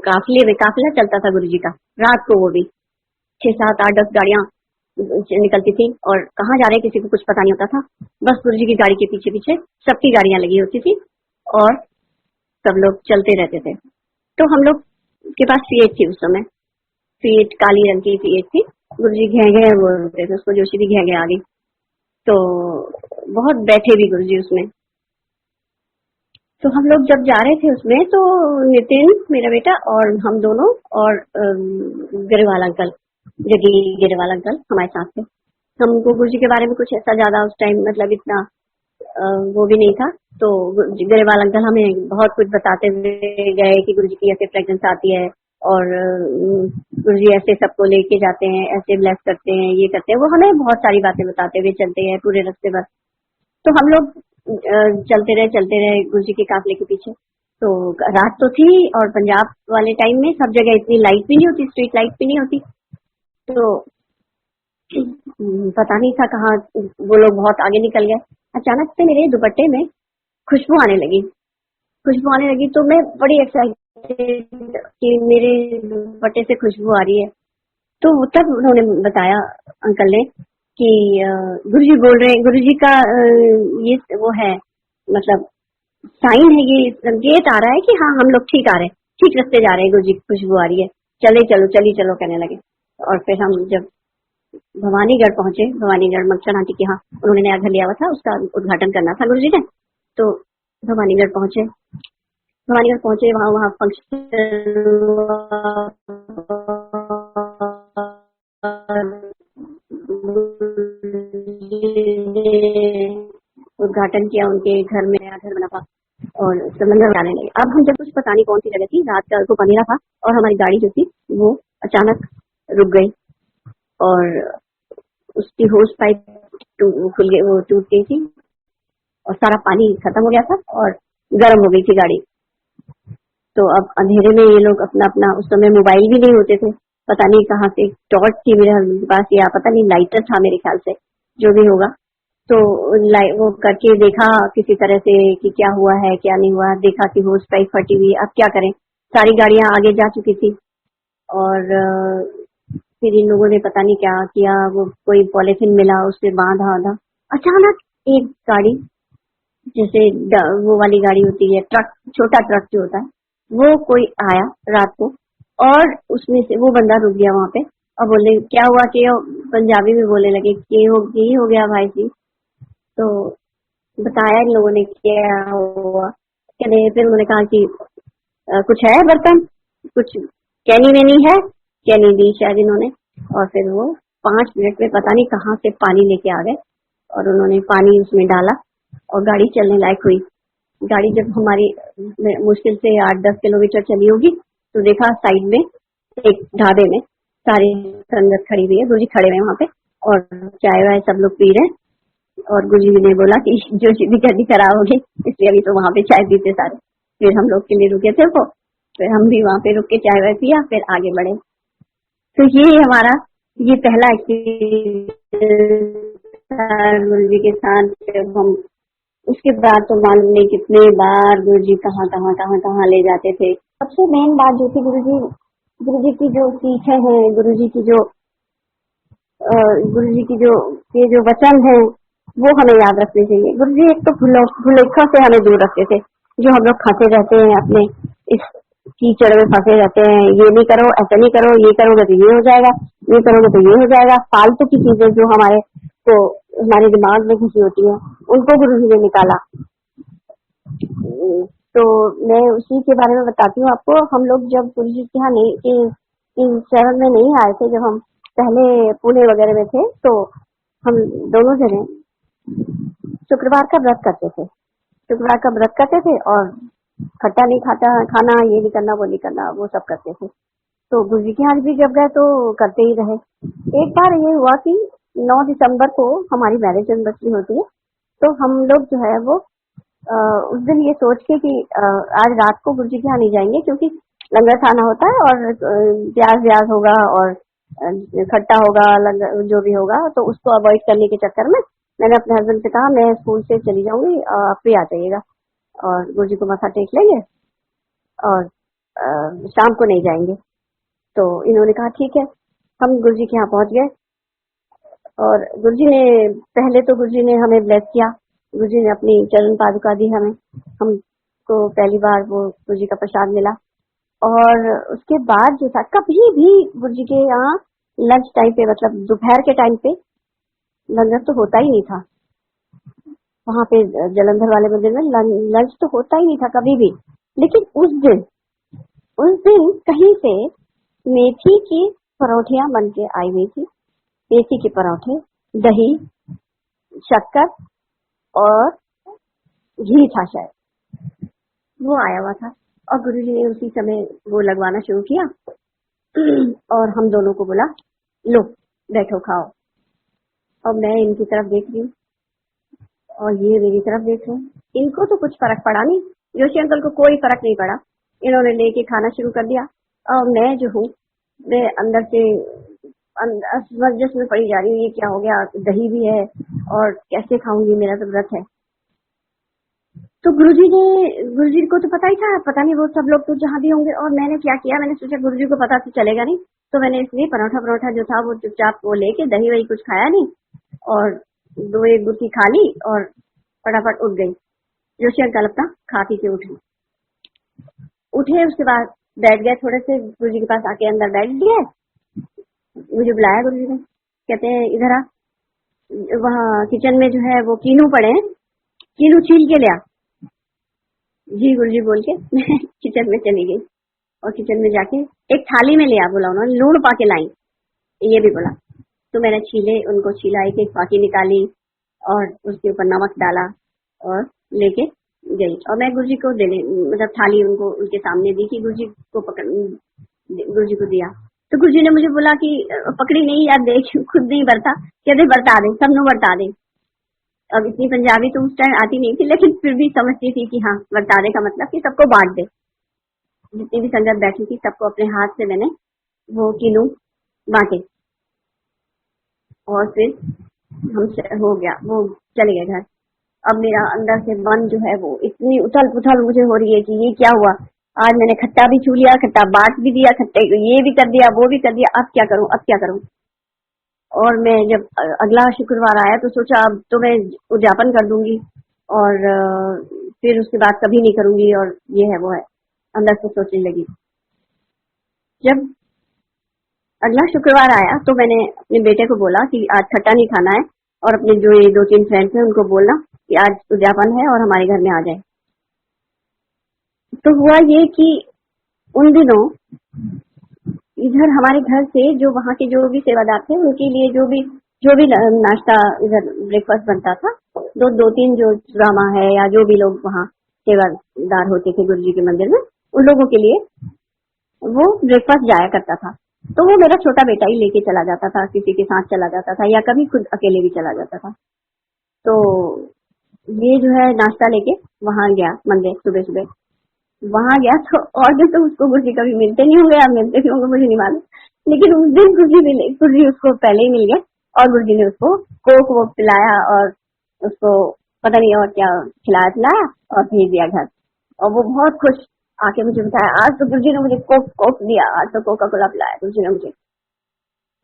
काफिले में, काफिला चलता था गुरु जी का रात को, वो भी 6, 7, 8, 10 गाड़ियां निकलती थी, और कहाँ जा रहे हैं किसी को कुछ पता नहीं होता था। बस गुरु जी की गाड़ी के पीछे पीछे सबकी गाड़ियां लगी होती थी और सब लोग चलते रहते थे। तो हम लोग के पास फीएट थी उस समय, फीएट काली रंग की फीएट थी। गुरु जी घे घे बोलते थे उसको, जोशी भी घे घे आ गई। तो बहुत बैठे भी गुरु जी उसमें। तो हम लोग जब जा रहे थे उसमें, तो नितिन मेरा बेटा और हम दोनों और गिरवाल अंकल, जगी गिरवाल अंकल हमारे साथ थे। हमको गुरु जी के बारे में कुछ ऐसा ज्यादा उस टाइम मतलब इतना वो भी नहीं था। तो गिरवाल अंकल हमें बहुत कुछ बताते हुए गए कि गुरु जी की ऐसे फ्रेग्रेंस आती है, और गुरु जी ऐसे सबको लेके जाते हैं, ऐसे ब्लेस करते हैं, ये करते हैं। वो हमें बहुत सारी बातें बताते हुए चलते हैं पूरे रास्ते भर। तो हम लोग चलते रहे गुरु जी के काफिले के पीछे। तो रात तो थी, और पंजाब वाले टाइम में सब जगह इतनी लाइट भी नहीं होती, स्ट्रीट लाइट भी नहीं होती। तो पता नहीं था कहाँ वो लोग बहुत आगे निकल गए। अचानक से मेरे दुपट्टे में खुशबू आने लगी, तो मैं बड़ी एक्साइटेड कि मेरे दुपट्टे से खुशबू आ रही है। तो तब उन्होंने बताया अंकल ने कि गुरुजी बोल रहे हैं, गुरुजी का ये वो है, मतलब साइन है, ये संकेत आ रहा है कि हाँ हम लोग ठीक आ रहे हैं, ठीक रास्ते जा रहे हैं, गुरुजी की खुशबू आ रही है, चली चलो कहने लगे। और फिर हम जब भवानीगढ़ पहुंचे, भवानीगढ़ मक्सर आंटी के यहाँ उन्होंने नया घर लिया हुआ था, उसका उद्घाटन करना था गुरुजी ने। तो भवानीगढ़ पहुंचे, वहाँ फंक्शन उद्घाटन किया उनके घर में, नया घर बना था, और समंदर आने लगे। अब हम जब कुछ पता नहीं कौन सी जगह थी, रात का को अंधेरा था, और हमारी गाड़ी जो थी वो अचानक रुक गई, और उसकी होस पाइप खुल गई, वो टूट गई थी, और सारा पानी खत्म हो गया था, और गर्म हो गई थी गाड़ी। तो अब अंधेरे में ये लोग अपना उस समय मोबाइल भी नहीं होते थे, पता नहीं कहाँ से टॉर्च थी मेरे पास, या पता नहीं लाइटर था मेरे ख्याल से, जो भी होगा। तो वो करके देखा किसी तरह से कि क्या हुआ है क्या नहीं हुआ, देखा कि होस पाइप फटी हुई। अब क्या करें, सारी गाड़ियां आगे जा चुकी थी, और फिर इन लोगों ने पता नहीं क्या किया, वो कोई पॉलिथीन मिला उससे बांधा। अचानक एक गाड़ी, जैसे वो वाली गाड़ी होती है ट्रक, छोटा ट्रक जो होता है, वो कोई आया रात को, और उसमें से वो बंदा रुक गया वहां पे, और बोले क्या हुआ, कि पंजाबी में बोलने लगे कि हो गया भाई जी। तो बताया इन लोगों ने क्या हुआ, फिर उन्होंने कहा कि कुछ है बर्तन, कुछ कैनी वेनी है, कैनी दी शायद इन्होंने, और फिर वो 5 मिनट में पता नहीं कहाँ से पानी लेके आ गए, और उन्होंने पानी उसमें डाला, और गाड़ी चलने लायक हुई। गाड़ी जब हमारी मुश्किल से 8-10 किलोमीटर चली होगी, तो देखा साइड में एक ढाबे में सारी संगत खड़ी हुई है, गुरुजी खड़े हुए वहाँ पे, और चाय वाय सब लोग पी रहे हैं। और गुरुजी ने बोला कि जो भी गाड़ी खराब होगी, इसलिए अभी तो वहाँ पे चाय पीते सारे। फिर हम लोग के लिए रुके थे वो, फिर हम भी वहाँ पे रुक के चाय वाय पिया, फिर आगे बढ़े। तो ये हमारा ये पहला गुरुजी के साथ। जब हम उसके बाद तो मालूम नहीं कितने बार गुरुजी कहाँ ले जाते थे। सबसे मेन बात जो थी, गुरुजी की जो सीखें हैं, गुरुजी की जो ये जो वचन है, वो हमें याद रखने चाहिए। गुरुजी एक तो भुलेखों से हमें दूर रखते थे, जो हम लोग फंसे रहते हैं अपने इस कीचड़ में फंसे रहते हैं, ये नहीं करो, ऐसा नहीं करो, ये करोगे तो ये हो जाएगा, ये करोगे तो ये हो जाएगा। फालतू की चीजें जो हमारे दिमाग में घुसी होती है, उनको गुरुजी ने निकाला। तो मैं उसी के बारे में बताती हूँ आपको। हम लोग जब गुरुजी के यहाँ इस शहर में नहीं आए थे, जब हम पहले पुणे वगैरह में थे, तो हम दोनों जने शुक्रवार का व्रत करते थे, और खट्टा नहीं खाना, ये नहीं करना, वो नहीं करना, वो सब करते थे। तो गुरुजी के यहाँ भी जब गए तो करते ही रहे। एक बार ये हुआ कि 9 दिसंबर को हमारी मैरिज एनिवर्सरी होती है, तो हम लोग जो है वो उस दिन ये सोच के कि आज रात को गुरुजी के यहाँ नहीं जाएंगे, क्योंकि लंगर खाना होता है और प्याज व्याज होगा और खट्टा होगा, जो भी होगा, तो उसको अवॉइड करने के चक्कर में मैंने अपने हस्बैंड से कहा मैं स्कूल से चली जाऊंगी, आप भी आ जाइएगा और गुरुजी को माथा टेक लेंगे और शाम को नहीं जाएंगे। तो इन्होंने कहा ठीक है। हम गुरुजी के यहाँ पहुंच गए और गुरुजी ने पहले तो गुरुजी ने हमें ब्लेस किया, गुरुजी ने अपनी चरण पादुका दी हमें, हमको पहली बार वो गुरुजी का प्रसाद मिला। और उसके बाद जो था, कभी भी गुरुजी के यहाँ लंच टाइम पे, मतलब दोपहर के टाइम पे लंगर तो होता ही नहीं था। वहां पे जलंधर वाले मंदिर में लंच तो होता ही नहीं था कभी भी। लेकिन उस दिन कहीं से मेथी की परोठियां बन के आई हुई थी, मेथी के परोठे, दही, शक्कर और घी था शायद, वो आया हुआ था। और गुरुजी ने उसी समय वो लगवाना शुरू किया और हम दोनों को बोला लो बैठो खाओ। और मैं इनकी तरफ देख रही हूँ और ये मेरी तरफ देख रहे हैं। इनको तो कुछ फर्क पड़ा नहीं, जोशी अंकल को कोई फर्क नहीं पड़ा। इन्होंने लेके खाना शुरू कर दिया और मैं जो हूँ, मैं अंदर से असमंजस में पड़ी जा रही हूँ, ये क्या हो गया, दही भी है और कैसे खाऊंगी, मेरा तो व्रत है। तो गुरुजी को तो पता ही था, पता नहीं वो सब लोग तो जहाँ भी होंगे। और मैंने क्या किया, मैंने सोचा गुरुजी को पता तो चलेगा नहीं, तो मैंने इसलिए परोठा जो था वो चुपचाप वो लेके, दही वही कुछ खाया नहीं और 2-1 गुत्थी खा ली और फटाफट उठ गई। जोशी अंकल अपना खा पी के उठे। उसके बाद बैठ गए, थोड़े से गुरुजी के पास आके अंदर बैठ गए। मुझे बुलाया गुरुजी ने, कहते हैं इधर आ, वहाँ किचन में जो है वो कीनू पड़े हैं, कीनू छील के ले आ। जी गुरुजी बोल के मैं किचन में चली गई और किचन में जाके एक थाली में ले आ बोला, उन्होंने लूण पाके लाई, ये भी बोला। तो मैंने छीले, उनको छिला, एक फाकी निकाली और उसके ऊपर नमक डाला और लेके गई। और मैं गुरुजी को देने, मतलब थाली उनको उनके सामने दी कि गुरुजी को दिया। तो गुरुजी ने मुझे बोला कि पकड़ी नहीं यार, देख खुद नहीं बरता, कहते बरता दे, सबनों बरता दे। अब इतनी पंजाबी तो उस टाइम आती नहीं थी, लेकिन फिर भी समझती थी कि हाँ बरताने का मतलब कि सबको बांट दे। जितनी भी संगत बैठी थी सबको अपने हाथ से मैंने वो कीनू बांटे और फिर हमसे हो गया, वो चले गए घर। अब मेरा अंदर से मन जो है वो इतनी उथल पुथल मुझे हो रही है कि ये क्या हुआ, आज मैंने खट्टा भी छू लिया, खट्टा बांट भी दिया, खट्टे ये भी कर दिया, वो भी कर दिया, अब क्या करूं। और मैं जब अगला शुक्रवार आया तो सोचा अब तो मैं उद्यापन कर दूंगी और फिर उसके बाद कभी नहीं करूंगी, और ये है वो है, अंदर से सोचने लगी। जब अगला शुक्रवार आया तो मैंने अपने बेटे को बोला कि आज खट्टा नहीं खाना है, और अपने जो ये 2-3 फ्रेंड्स हैं उनको बोलना कि आज उद्यापन है और हमारे घर में आ जाए। तो हुआ ये कि उन दिनों इधर हमारे घर से जो वहाँ के जो भी सेवादार थे उनके लिए जो भी नाश्ता इधर ब्रेकफास्ट बनता था, 2-3 जो रामा है या जो भी लोग वहाँ सेवादार होते थे गुरुजी के मंदिर में, उन लोगों के लिए वो ब्रेकफास्ट जाया करता था। तो वो मेरा छोटा बेटा ही लेके चला जाता था, किसी के साथ चला जाता था या कभी खुद अकेले भी चला जाता था। तो ये जो है नाश्ता लेके वहाँ गया मंदिर, सुबह वहाँ गया तो और दिन तो उसको गुरुजी कभी मिलते नहीं होंगे या मिलते भी होंगे मुझे नहीं मालूम, लेकिन उस दिन गुरुजी उसको पहले ही मिल गए और गुरुजी ने उसको कोक वो पिलाया और उसको पता नहीं और क्या खिलाया और भेज दिया घर। और वो बहुत खुश आके मुझे बताया, आज तो गुरुजी ने मुझे कोक दिया, आज तो कोका कोला पिलाया गुरुजी ने मुझे।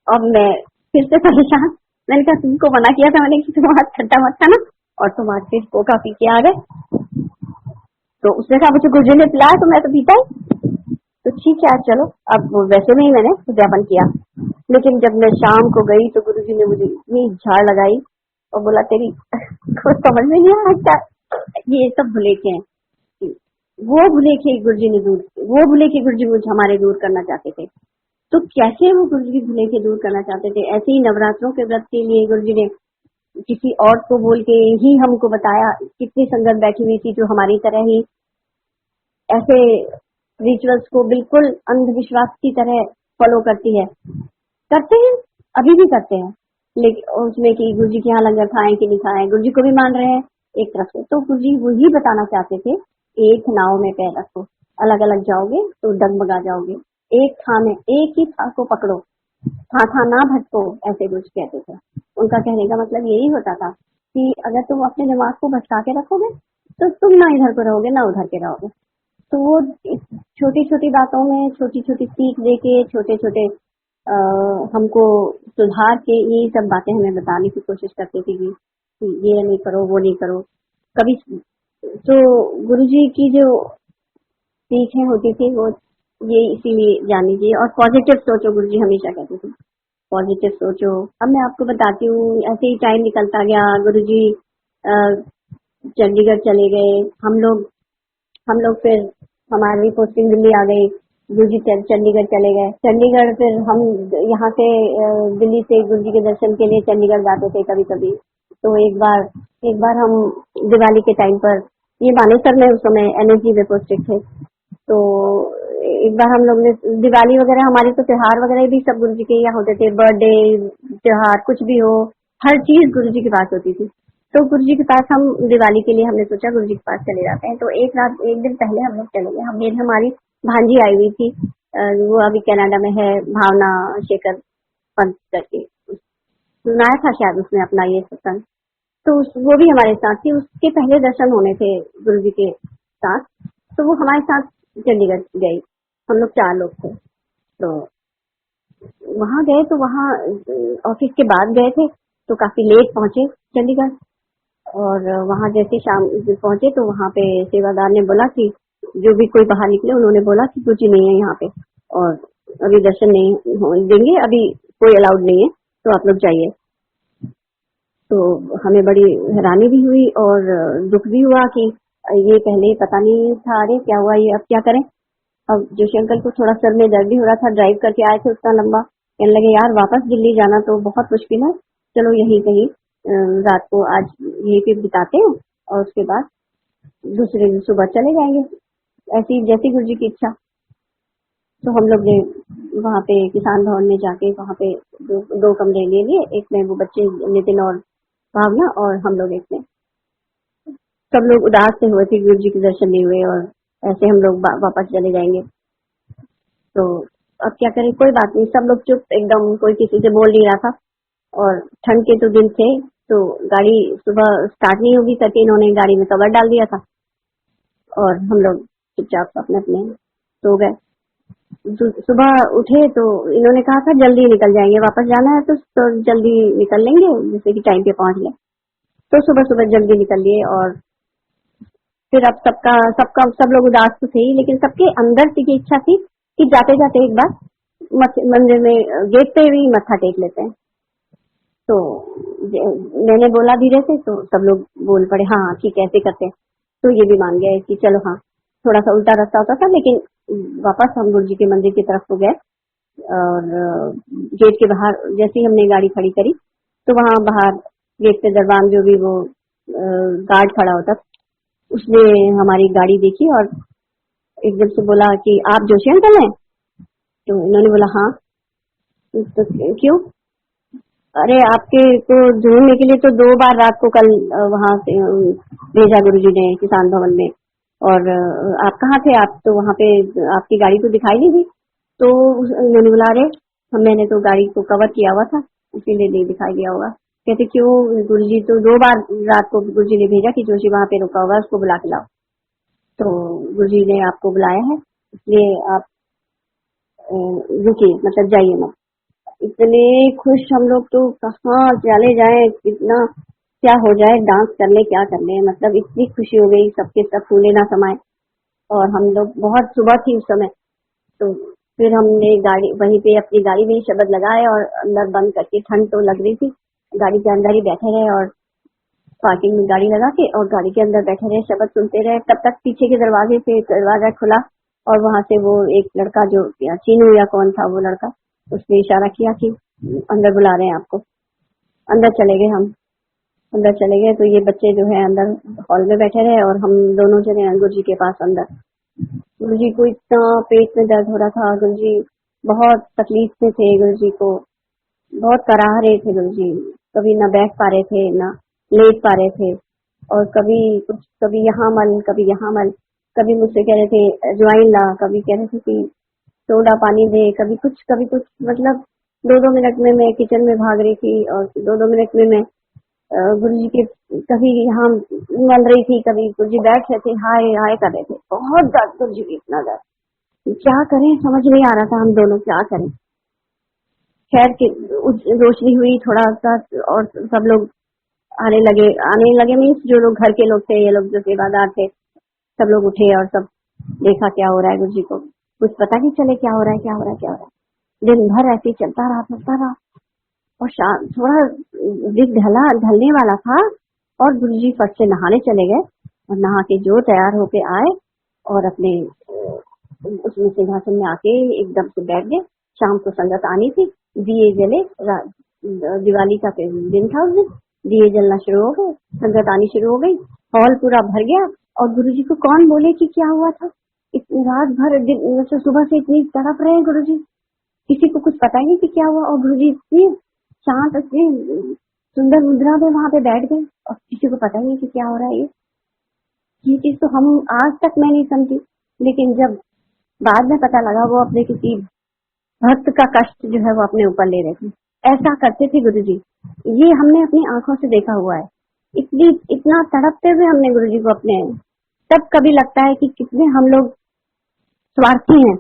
अब मैं फिर से परेशान, मैंने कहा तुमको मना किया था मैंने कि तुम आज खट्टा मत खाना, और तुम आज फिर कोका पी के आ गए। तो उसने कहा मुझे गुरुजी ने पिलाया तो मैं तो पीता ही, तो ठीक है चलो। अब वैसे में ही मैंने उद्यापन किया, लेकिन जब मैं शाम को गई तो गुरुजी ने मुझे इतनी झाड़ लगाई और बोला तेरी कुछ समझ में नहीं आ रहा, ये सब भुलेखे हैं, वो भुलेखे गुरुजी मुझे हमारे दूर करना चाहते थे। तो कैसे वो गुरुजी भुलेखे दूर करना चाहते थे, ऐसे ही नवरात्रों के व्रत के लिए गुरुजी ने किसी और को बोल के ही हमको बताया। कितनी संगत बैठी हुई थी जो हमारी तरह ही ऐसे रिचुअल्स को बिल्कुल अंधविश्वास की तरह फॉलो करती है, करते हैं, अभी भी करते हैं, लेकिन उसमें कि गुरुजी के यहाँ लंगर खाएं कि नहीं खाएं, गुरुजी को भी मान रहे हैं एक तरफ से। तो गुरुजी वही बताना चाहते थे, एक नाव में पैर रखो, अलग अलग जाओगे तो डगमगा जाओगे। एक था में एक ही था को पकड़ो, था ना भटको, ऐसे कुछ कहते थे। उनका कहने का मतलब यही होता था कि अगर तुम अपने दिमाग को भटका के रखोगे तो तुम ना इधर को रहोगे ना उधर के रहोगे। तो वो छोटी छोटी बातों में छोटी छोटी सीख देके छोटे छोटे हमको सुधार के यही सब बातें हमें बताने की कोशिश करती थी कि ये नहीं करो वो नहीं करो। कभी तो गुरुजी की जो सीखें होती थी वो ये इसीलिए जानी चाहिए। और पॉजिटिव सोचो, गुरुजी हमेशा कहते थे पॉजिटिव सोचो। अब मैं आपको बताती हूँ, ऐसे ही टाइम निकलता गया। गुरुजी चंडीगढ़ चले गए, हम लोग फिर हमारी पोस्टिंग दिल्ली आ गई। गुरुजी चंडीगढ़ चले गए। चंडीगढ़ फिर हम यहाँ से दिल्ली से गुरुजी के दर्शन के लिए चंडीगढ़ जाते थे कभी कभी। तो एक बार हम दिवाली के टाइम पर, ये मानेसर में उस समय एनएसजी में पोस्टेड थे, तो एक बार हम लोग ने दिवाली वगैरह, हमारे तो त्योहार वगैरह भी सब गुरुजी के यहाँ होते थे। बर्थडे त्योहार कुछ भी हो, हर चीज गुरुजी के पास होती थी। तो गुरुजी के पास हम दिवाली के लिए हमने सोचा गुरुजी के पास चले जाते हैं। तो एक दिन पहले हम लोग चले गए। हमारी भांजी आई हुई थी, वो अभी कनाडा में है, भावना शेखर पंत करके, सुनाया था शायद उसने अपना ये सत्संग। तो वो भी हमारे साथ थी। उसके पहले दर्शन होने थे गुरुजी के साथ, तो वो हमारे साथ चंडीगढ़ गई। हम लोग 4 लोग थे। तो वहां गए, तो वहां ऑफिस के बाद गए थे, तो काफी लेट पहुंचे चंडीगढ़। और वहां जैसे शाम पहुंचे तो वहां पे सेवादार ने बोला कि जो भी कोई बाहर निकले, उन्होंने बोला कि कुछ नहीं है यहाँ पे और अभी दर्शन नहीं देंगे, अभी कोई अलाउड नहीं है, तो आप लोग जाइए। तो हमें बड़ी हैरानी भी हुई और दुख भी हुआ कि ये पहले पता नहीं था, अरे क्या हुआ, ये अब क्या करें। अब जोशी अंकल को थोड़ा सर में दर्द भी हो रहा था, ड्राइव करके आए थे उतना लंबा। कहने लगे यार वापस दिल्ली जाना तो बहुत मुश्किल है, चलो यहीं कहीं रात को आज यहीं पे बिताते हैं और उसके बाद दूसरे दिन सुबह चले जाएंगे, ऐसी जैसी गुरुजी की इच्छा। तो हम लोग ने वहाँ पे किसान भवन में जाके वहाँ पे दो कमरे ले लिए। एक में वो बच्चे नितिन और भावना, और हम लोग एक में। सब लोग उदास से हुए थे, गुरुजी के दर्शन नहीं हुए और ऐसे हम लोग वापस चले जाएंगे। तो अब क्या करें, कोई बात नहीं, सब लोग चुप एकदम, कोई किसी से बोल नहीं रहा था। और ठंड के तो दिन थे, तो गाड़ी सुबह स्टार्ट नहीं होगी करके इन्होंने गाड़ी में कवर डाल दिया था और हम लोग चुपचाप अपने अपने सो गए। सुबह उठे तो इन्होंने कहा था जल्दी निकल जाएंगे, वापस जाना है तो जल्दी निकल लेंगे, जैसे कि टाइम पे पहुंच गए। तो सुबह सुबह जल्दी निकल लिए। और फिर अब सबका सब लोग उदास तो थे ही, लेकिन सबके अंदर से की इच्छा थी कि जाते जाते एक बार मंदिर में गेट पे भी मत्था टेक लेते हैं। तो मैंने बोला धीरे से, तो सब लोग बोल पड़े हाँ ठीक है ऐसे करते हैं। तो ये भी मान गए कि चलो हाँ, थोड़ा सा उल्टा रास्ता होता था, लेकिन वापस हम गुरुजी के मंदिर की तरफ को गए। और गेट के बाहर जैसे ही हमने गाड़ी खड़ी करी, तो वहाँ बाहर गेट पे दरबान जो भी वो गार्ड खड़ा होता, उसने हमारी गाड़ी देखी और एकदम से बोला कि आप जोशी अंकल हैं? तो इन्होंने बोला हाँ। तो क्यों? अरे आपके को ढूंढने के लिए तो 2 बार रात को कल वहां से भेजा गुरुजी ने किसान भवन में, और आप कहाँ थे? आप तो वहाँ पे आपकी गाड़ी तो दिखाई नहीं दी। तो उन्होंने बोला अरे मैंने तो गाड़ी को कवर किया हुआ था, इसीलिए नहीं दिखाई दिया होगा। कहते क्यों? गुरुजी तो 2 बार रात को गुरुजी ने भेजा कि जोशी वहाँ पे रुका होगा, उसको बुला के लाओ। तो गुरुजी ने आपको बुलाया है, इसलिए आप रुकिए, मतलब जाइए मत। इतने खुश हम लोग, तो कहाँ चले जाए, कितना क्या हो जाए, डांस कर ले क्या कर ले, मतलब इतनी खुशी हो गई, सबके सब फूले ना समाये। और हम लोग बहुत सुबह थी उस समय, तो फिर हमने गाड़ी वहीं पे अपनी गाड़ी में ही शब्द लगाए और अंदर बंद करके, ठंड तो लग रही थी, गाड़ी के अंदर ही बैठे रहे और पार्किंग में गाड़ी लगा के और गाड़ी के अंदर बैठे रहे, शब्द सुनते रहे। तब तक पीछे के दरवाजे से दरवाजा खुला और वहां से वो एक लड़का, जो चीनू या कौन था वो लड़का, उसने इशारा किया कि अंदर बुला रहे हैं आपको। अंदर चले गए, हम अंदर चले गए। तो ये बच्चे जो है अंदर हॉल में बैठे रहे और हम दोनों चले गुरुजी के पास अंदर। गुरुजी को इतना पेट में दर्द हो रहा था, गुरुजी बहुत तकलीफ में थे, गुरुजी को बहुत कराह रहे थे गुरुजी, कभी ना बैठ पा रहे थे ना लेट पा रहे थे, और कभी कुछ, कभी यहाँ मल कभी यहाँ मल। कभी मुझसे कह रहे थे अजवाइन ला, कभी कह रहे थे कि सोडा पानी दे, कभी कुछ, मतलब 2-2 मिनट में मैं किचन में भाग रही थी और 2-2 मिनट में मैं गुरुजी के कभी यहाँ मल रही थी, कभी गुरुजी बैठ रहे थे, हाय हाय कर रहे थे। बहुत दर्द गुरुजी की, इतना दर्द, क्या करें समझ नहीं आ रहा था, हम दोनों क्या करें। खैर की रोशनी हुई थोड़ा सा और सब लोग आने लगे मीन्स जो लोग घर के लोग थे, ये लोग जो सेवादार थे, सब लोग उठे और सब देखा क्या हो रहा है। गुरुजी को कुछ पता नहीं चले क्या हो रहा है। दिन भर ऐसे ही चलता रहा और शाम थोड़ा दिन ढलने वाला था और गुरुजी फट से नहाने चले गए और नहा के जो तैयार होके आए और अपने उसमें सिंहासन में आके एकदम से बैठ गए। शाम को संगत आनी थी, दिए जले, दिवाली का दिन था उस दिन, दिए जलना शुरू हो गए, संगत आनी शुरू हो गई, हॉल पूरा भर गया। और गुरुजी को कौन बोले कि क्या हुआ था। इतनी रात भर सुबह से इतनी तड़प रहे गुरुजी, किसी को कुछ पता ही नहीं कि क्या हुआ। और गुरुजी इतनी शांत, इतनी सुंदर मुद्रा में वहां पे बैठ गए और किसी को पता ही नहीं कि क्या हो रहा है। ये चीज तो हम आज तक मैं नहीं समझी, लेकिन जब बाद में पता लगा वो अपने किसी भक्त का कष्ट जो है वो अपने ऊपर ले रहे थे। ऐसा करते थे गुरुजी, ये हमने अपनी आंखों से देखा हुआ है। इतना तड़पते हुए हमने गुरुजी को अपने, तब कभी लगता है कि कितने हम लोग स्वार्थी हैं,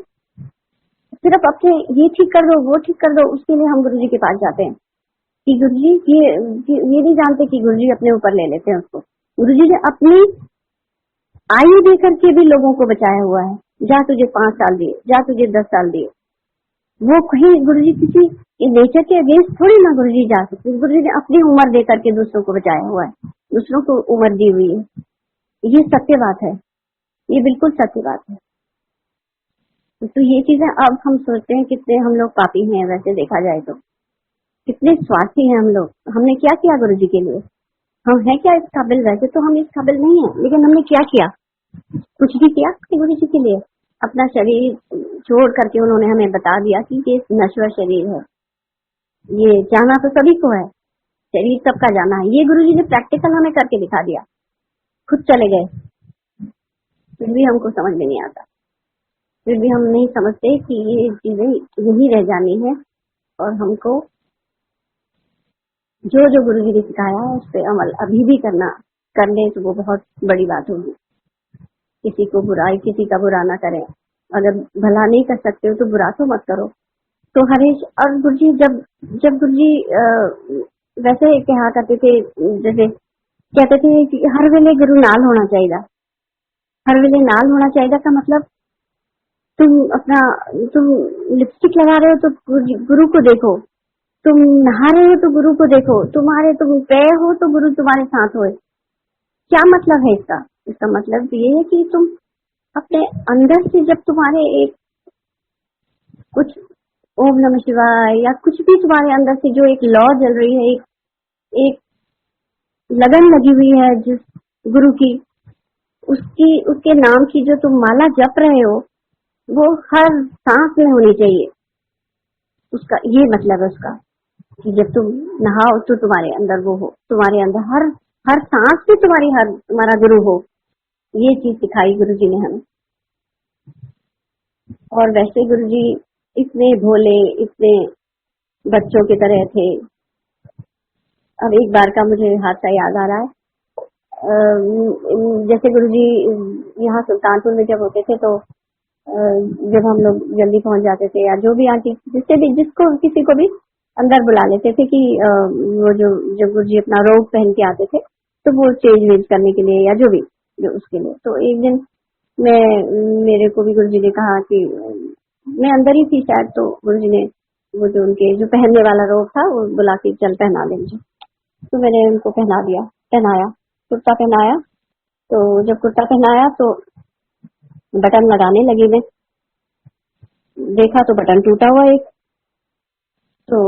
सिर्फ अपने ये ठीक कर दो वो ठीक कर दो, उसके लिए हम गुरुजी के पास जाते हैं कि गुरुजी ये नहीं जानते कि गुरुजी अपने ऊपर ले लेते हैं उसको। गुरुजी ने अपनी आयु दे करके भी लोगों को बचाया हुआ है। जा तुझे 5 साल दिए, जा तुझे 10 साल दिए, वो कहीं गुरुजी किसी नेचर के अगेंस्ट थोड़ी ना गुरुजी जा सकते। गुरुजी ने अपनी उम्र दे करके दूसरों को बचाया हुआ है, दूसरों को उम्र दी हुई है। ये सत्य बात है, ये बिल्कुल सत्य बात है। तो ये चीजें अब हम सोचते हैं कितने हम लोग पापी हैं, वैसे देखा जाए तो कितने स्वार्थी हैं हम लोग। हमने क्या किया गुरुजी के लिए, हम हैं क्या इस काबिल। वैसे तो हम इस काबिल नहीं है, लेकिन हमने क्या किया, कुछ भी किया गुरुजी के लिए। अपना शरीर छोड़ करके उन्होंने हमें बता दिया कि ये नश्वर शरीर है, ये जाना तो सभी को है, शरीर सबका जाना है। ये गुरुजी ने प्रैक्टिकल हमें करके दिखा दिया, खुद चले गए, फिर भी हमको समझ में नहीं आता, फिर भी हम नहीं समझते कि ये चीजें यही रह जानी है। और हमको जो जो गुरुजी ने सिखाया है उस पर अमल अभी भी कर ले तो वो बहुत बड़ी बात होगी। किसी का बुरा ना करें, अगर भला नहीं कर सकते हो तो बुरा तो मत करो। तो हरीश और गुरुजी जब गुरुजी वैसे कहा करते थे, जैसे कहते थे कि हर वेले गुरु नाल होना चाहिए। हर वेले नाल होना चाहिए का मतलब तुम लिपस्टिक लगा रहे हो तो गुरु को देखो, तुम नहा रहे हो तो गुरु को देखो, तुम पे हो तो गुरु तुम्हारे साथ होए। क्या मतलब है इसका? इसका मतलब ये है कि तुम अपने अंदर से जब तुम्हारे एक कुछ ओम नमः शिवाय या कुछ भी तुम्हारे अंदर से जो एक लौ जल रही है, एक लगन लगी हुई है जिस गुरु की, उसके नाम की जो तुम माला जप रहे हो, वो हर सांस में होनी चाहिए। उसका ये मतलब है उसका कि जब तुम नहाओ तो तुम्हारे अंदर वो हो, तुम्हारे अंदर हर सांस में तुम्हारा गुरु हो। ये चीज सिखाई गुरुजी ने हमें। और वैसे गुरुजी इतने भोले, इतने बच्चों की तरह थे। अब एक बार का मुझे हादसा याद आ रहा है। जैसे गुरुजी यहाँ सुल्तानपुर में जब होते थे तो जब हम लोग जल्दी पहुंच जाते थे, या जो भी आंटी किसी को भी अंदर बुला लेते थे कि वो जब गुरुजी अपना रोब पहन के आते थे तो वो चेंज वेंज करने के लिए या जो भी उसके लिए। तो एक दिन मेरे को भी गुरुजी ने कहा कि मैं अंदर ही थी शायद, तो गुरुजी ने वो जो उनके जो पहनने वाला रोब था वो बुला के चल पहना दे मुझे। तो मैंने उनको पहनाया, कुर्ता पहनाया। तो जब कुर्ता पहनाया तो बटन लगाने लगी, मैं देखा तो बटन टूटा हुआ एक। तो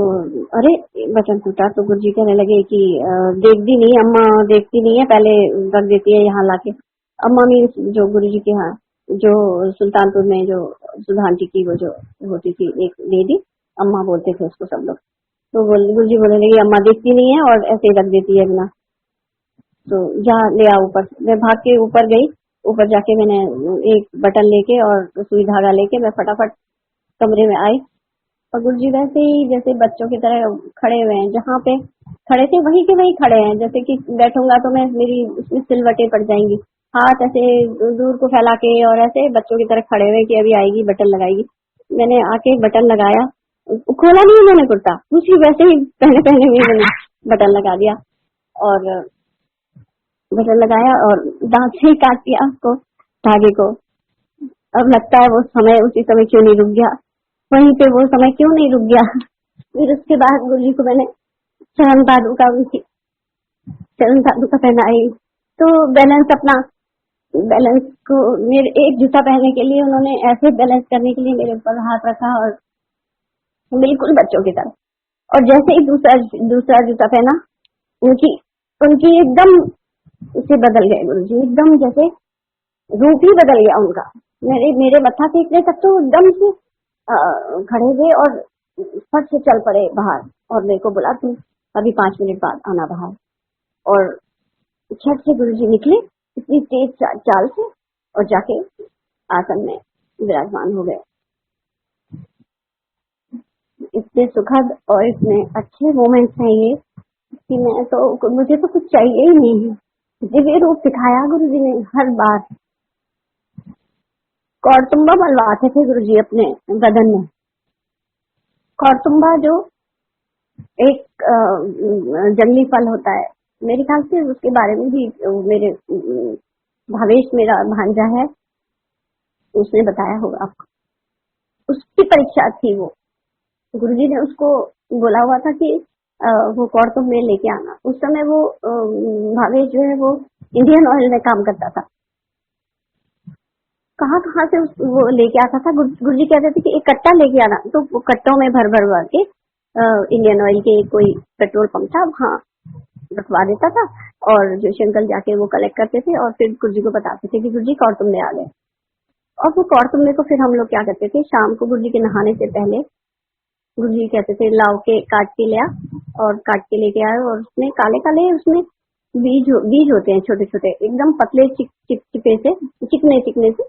अरे बटन टूटा, तो गुरुजी कहने लगे कि देखती नहीं अम्मा, देखती नहीं है, पहले रख देती है यहाँ लाके। अम्मा मीन्स जो गुरुजी के यहाँ जो सुल्तानपुर में जो सुधा आंटी की वो जो होती थी एक लेडी, अम्मा बोलते थे उसको सब लोग। तो गुरुजी बोलने लगे अम्मा देखती नहीं है और ऐसे ही रख देती है बिना, तो जा ले आ ऊपर। मैं भाग के ऊपर गई, ऊपर जाके मैंने एक बटन लेके और सुई धागा लेके मैं फटाफट कमरे में आई। और गुरुजी वैसे ही जैसे बच्चों की तरह खड़े हुए हैं, जहाँ पे खड़े थे वहीं के वहीं खड़े हैं। जैसे कि बैठूंगा तो मैं मेरी उसमें सिलवटें पड़ जाएंगी, हाथ ऐसे दूर को फैला के और ऐसे बच्चों की तरह खड़े हुए कि अभी आएगी बटन लगाएगी। मैंने आके बटन लगाया, खोला नहीं मैंने कुर्ता, दूसरी वैसे ही पहने पहने हुए मैंने बटन लगा दिया और बटन लगाया और दांत से ही काट दिया उसको, धागे को। अब लगता है वो समय उसी समय क्यों नहीं रुक गया, वहीं पे वो समय क्यों नहीं रुक गया। फिर उसके बाद गुरुजी को मैंने चरण पादुका पहनाई। तो बैलेंस को मेरे एक जूता पहनने के लिए उन्होंने ऐसे बैलेंस करने के लिए मेरे ऊपर हाथ रखा और बिल्कुल बच्चों की तरह। और जैसे ही दूसरा जूता पहना, उनकी एकदम से बदल गए गुरुजी, एकदम जैसे रूप ही बदल गया उनका। मेरे मत्था टेकने तक तो एकदम से खड़े हुए और फट से चल पड़े बाहर और मेरे को बोला तुम अभी 5 मिनट बाद आना बाहर। और छठ से गुरुजी निकले इतनी तेज चाल से और जाके आसन में विराजमान हो गए। इतने सुखद और इतने अच्छे मोमेंट्स हैं ये कि मुझे तो कुछ चाहिए ही नहीं है। दिव्य रूप दिखाया गुरुजी ने हर बार। कौरतुंबा मलवाते थे गुरुजी अपने बदन में। कौरतुंबा जो एक जंगली फल होता है, मेरे ख्याल से उसके बारे में भी मेरे भावेश मेरा भांजा है, उसने बताया होगा आपको। उसकी परीक्षा थी वो, गुरुजी ने उसको बोला हुआ था कि वो कौरतुंब में लेके आना। उस समय वो भावेश जो है वो इंडियन ऑयल में काम करता था। कहाँ से वो लेके आता था। गुरुजी कहते थे कि एक कट्टा लेके आना, तो वो कट्टों में भर के इंडियन ऑयल के कोई पेट्रोल पंप था वहाँ रखवा देता था और जोशी अंकल जाके वो कलेक्ट करते थे और फिर गुरुजी को बताते थे कि गुरुजी कौरतुंब में आ गए। और वो कौरतुंब में को फिर हम लोग क्या करते थे, शाम को गुरुजी के नहाने से पहले गुरुजी कहते थे लाव के काट के लिया और काट के लेके आए और उसमें काले काले उसमें बीज होते हैं, छोटे छोटे एकदम पतले चिकने से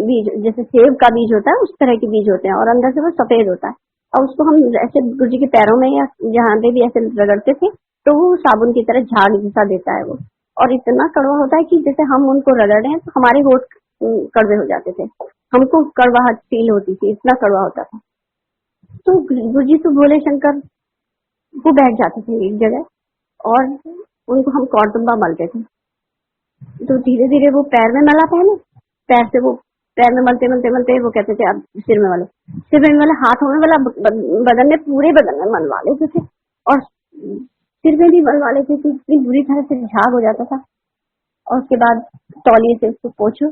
बीज, जैसे सेब का बीज होता है उस तरह के बीज होते हैं और अंदर से वो सफेद होता है। और उसको हम ऐसे गुरुजी के पैरों में या जहाँ पे भी ऐसे रगड़ते थे तो वो साबुन की तरह झाग जैसा देता है वो। और इतना कड़वा होता है कि जैसे हम उनको रगड़ रहे हैं तो हमारे होठ कड़वे हो जाते थे, हमको कड़वाहट फील होती थी, इतना कड़वा होता था। तो गुरुजी तो भोले शंकर वो बैठ जाते थे एक जगह और उनको हम कौरतुंबा मलते थे। तो धीरे धीरे वो पैर में मला, पहले पैर से वो पैर में मलते वो कहते थे अब सिर में वाले हाथों में वाला, बदन में पूरे बदन में मनवा लेते थे और सिर में भी मनवा लेते थे। इतनी बुरी तरह से झाग हो जाता था। और उसके बाद तौलिए से उसको पोंछो,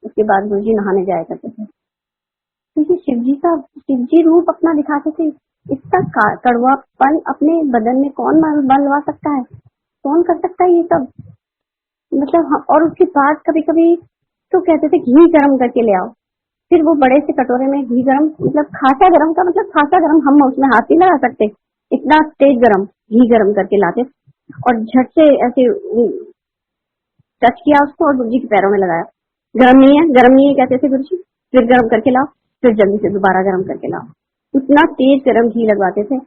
उसके बाद गुरुजी नहाने जाया करते थे। क्योंकि शिवजी रूप अपना दिखाते थे। इसका कड़वापन अपने बदन में कौन मलवा सकता है, कौन कर सकता है ये सब, मतलब। और उसके बाद कभी कभी तो कहते थे घी गरम करके ले आओ। फिर वो बड़े से कटोरे में घी गरम, मतलब खासा गरम का मतलब खासा गरम, हम उसमें हाथ नहीं लगा सकते, इतना तेज गरम घी गरम करके लाते और झट से ऐसे टच किया उसको और गुरुजी के पैरों में लगाया। गरम नहीं है कहते थे गुरुजी, फिर गरम करके लाओ, फिर जल्दी से दोबारा गरम करके लाओ। इतना तेज गरम घी लगवाते थे।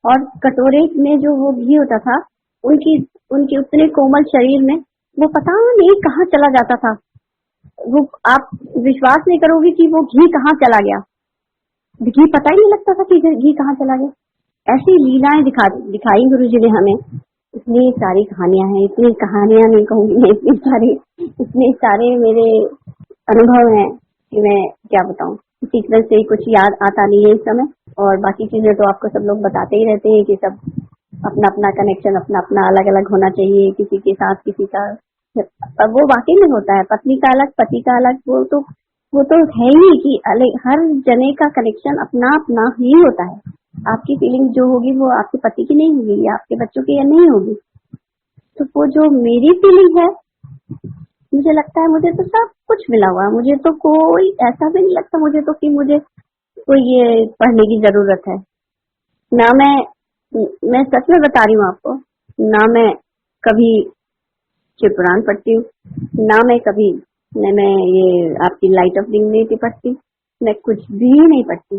और कटोरे में जो वो घी होता था उनकी उतने कोमल शरीर में वो पता नहीं कहाँ चला जाता था। वो आप विश्वास नहीं करोगे कि वो घी कहाँ चला गया, घी पता ही नहीं लगता था कि घी कहाँ चला गया। ऐसी लीलाएं दिखाई गुरुजी ने हमें। इतनी सारी कहानियां हैं, इतनी कहानियां नहीं कहूंगी मैं, इतने सारे मेरे अनुभव हैं कि मैं क्या बताऊं। सीक्वेंस से कुछ याद आता नहीं है इस समय, और बाकी चीजें तो आपको सब लोग बताते ही रहते हैं कि सब अपना अपना कनेक्शन अपना अपना अलग अलग होना चाहिए, किसी के साथ किसी का। वो वाकई में होता है, पत्नी का अलग पति का अलग, वो तो है ही कि अलग, हर जने का कनेक्शन अपना अपना ही होता है। आपकी फीलिंग जो होगी वो आपके पति की नहीं होगी या आपके बच्चों की या नहीं होगी। तो वो जो मेरी फीलिंग है, मुझे लगता है मुझे तो सब कुछ मिला हुआ है। मुझे तो कोई ऐसा भी नहीं लगता मुझे तो कि मुझे कोई ये पढ़ने की जरूरत है ना। मैं सच में बता रही हूँ आपको, ना मैं कभी शिव पुराण पढ़ती हूँ, ना मैं कभी न मैं ये आपकी लाइट ऑफ डिग्निटी पढ़ती, मैं कुछ भी नहीं पढ़ती।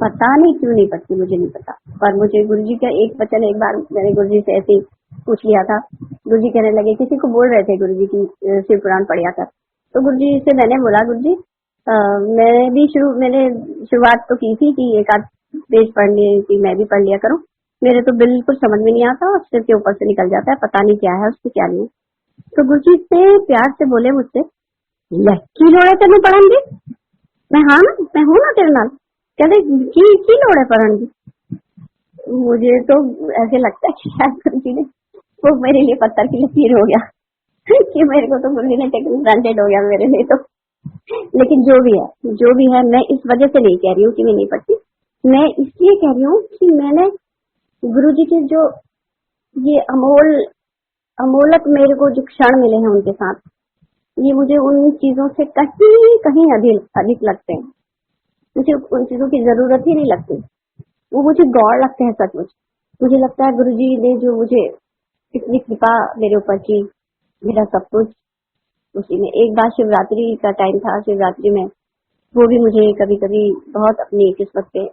पता नहीं क्यों नहीं पढ़ती, मुझे नहीं पता। पर मुझे गुरुजी का एक वचन, एक बार मैंने गुरुजी से ऐसे ही पूछ लिया था। गुरुजी कहने लगे, किसी को बोल रहे थे गुरुजी की शिव पुराण पढ़िया कर, तो गुरुजी से मैंने बोला, गुरुजी मैंने शुरुआत तो की थी कि एक आध पेज पढ़ने की मैं भी पढ़ लिया करूं, मेरे तो बिल्कुल समझ में नहीं आता और सिर के ऊपर से निकल जाता है, पता नहीं क्या है उससे क्या नहीं। तो गुरुजी से प्यार से बोले मुझसे, की लोड़े तेन पढ़न दी, मैं हाँ ना, मैं हूं ना तेरे नाल, कहते की लोड़ है पढ़न की। मुझे तो ऐसे लगता है कि शायद गुरुजी ने वो मेरे लिए पत्थर की लकीर हो गया कि मेरे को तो गुरुजी ने टेकन ग्रांटेड हो गया मेरे लिए तो। लेकिन जो भी है, मैं इस वजह से नहीं कह रही हूँ कि मैं नहीं पढ़ती, मैं इसलिए कह रही हूँ कि मैंने गुरुजी के जो ये अमोलक मेरे को जो क्षण मिले हैं उनके साथ, ये मुझे उन चीजों से कहीं अधिक लगते हैं। मुझे उन चीजों की जरूरत ही नहीं लगती, वो मुझे गौर लगते हैं सचमुच। मुझे लगता है गुरुजी ने जो मुझे इतनी कृपा मेरे ऊपर की, मेरा सब कुछ उसी में। एक बार शिवरात्रि का टाइम था, शिवरात्रि में वो भी मुझे कभी कभी बहुत अपनी किस्मत पे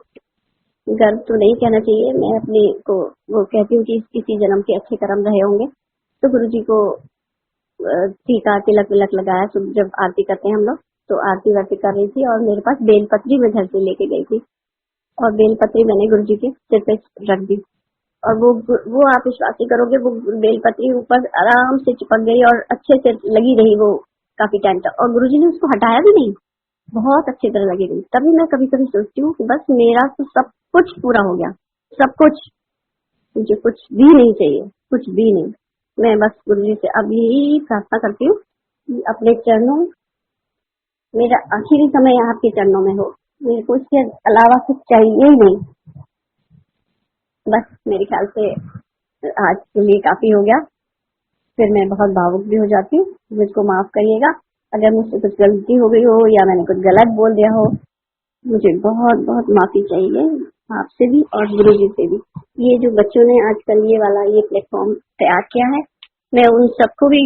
गर्व तो नहीं कहना चाहिए, मैं अपने को वो कहती हूँ कि किसी जन्म के अच्छे कर्म रहे होंगे। तो गुरुजी को टीका तिलक विलक लगाया, तो जब आरती करते हैं हम लोग, तो आरती वारती कर रही थी और मेरे पास बेलपत्री में घर से लेके गई थी और बेलपत्री मैंने गुरुजी के सिर पे रख दी और वो आप विश्वास नहीं करोगे, वो बेलपत्री ऊपर आराम से चिपक गई और अच्छे से लगी रही वो काफी टाइम तक, और गुरुजी ने उसको हटाया भी नहीं, बहुत अच्छी तरह लगी रही। तभी मैं कभी कभी सोचती हूँ कि बस मेरा तो सब कुछ पूरा हो गया, सब कुछ, मुझे कुछ भी नहीं चाहिए, कुछ भी नहीं। मैं बस गुरुजी से अब यही प्रार्थना करती हूँ कि अपने चरणों, मेरा आखिरी समय आपके चरणों में हो, मेरे को इसके अलावा कुछ चाहिए ही नहीं। बस मेरे ख्याल से आज के लिए काफी हो गया, फिर मैं बहुत भावुक भी हो जाती हूँ, मुझको माफ करिएगा अगर मुझसे कुछ गलती हो गई हो या मैंने कुछ गलत बोल दिया हो, मुझे बहुत बहुत माफी चाहिए आपसे भी और गुरुजी से भी। ये जो बच्चों ने आजकल ये वाला ये प्लेटफॉर्म तैयार किया है, मैं उन सबको भी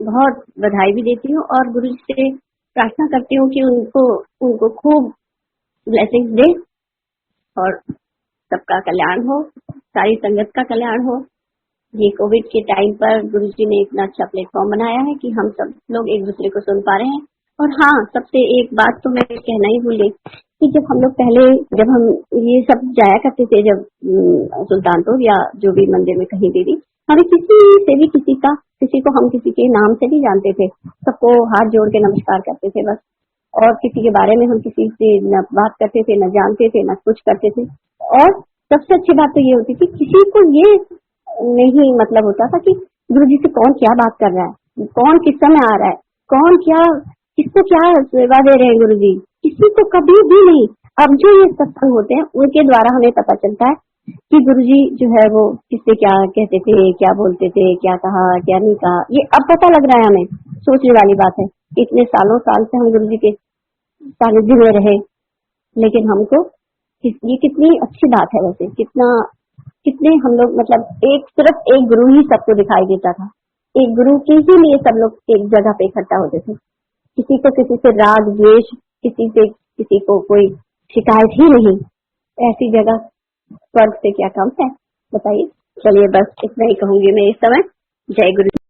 बहुत बधाई भी देती हूँ और गुरुजी से प्रार्थना करती हूँ कि उनको खूब ब्लेसिंग्स दे और सबका कल्याण हो, सारी संगत का कल्याण हो। ये कोविड के टाइम पर गुरुजी ने इतना अच्छा प्लेटफॉर्म बनाया है कि हम सब लोग एक दूसरे को सुन पा रहे हैं। और हाँ, सबसे एक बात तो मैं कहना ही भूल गई कि जब हम लोग पहले, जब हम ये सब जाया करते थे, जब सुल्तानपुर या जो भी मंदिर में कहीं भी, हमें किसी से भी किसी को हम किसी के नाम से नहीं जानते थे, सबको हाथ जोड़ के नमस्कार करते थे बस, और किसी के बारे में हम किसी से न बात करते थे, न जानते थे, न कुछ करते थे। और सबसे अच्छी बात तो ये होती थी, किसी को ये नहीं मतलब होता था कि गुरुजी से कौन क्या बात कर रहा है, कौन किस समय आ रहा है, कौन क्या किसको क्या सेवा दे रहे हैं गुरुजी, किसी को कभी भी नहीं। अब जो ये सत्संग होते हैं उनके द्वारा हमें पता चलता है कि गुरुजी जो है वो किससे क्या कहते थे, क्या बोलते थे, क्या कहा, क्या नहीं कहा, ये अब पता लग रहा है हमें। सोचने वाली बात है, इतने सालों साल से हम गुरुजी के सानिध्य में रहे, लेकिन हमको ये कितनी अच्छी बात है वैसे, कितने हम लोग मतलब सिर्फ एक गुरु ही सबको दिखाई देता था, एक गुरु के ही लिए सब लोग एक जगह पे इकट्ठा होते थे। किसी को किसी से राग द्वेष, किसी को कोई शिकायत ही नहीं, ऐसी जगह स्वर्ग से क्या कम है बताइए। चलिए बस इतना ही कहूंगी मैं इस समय। जय गुरु।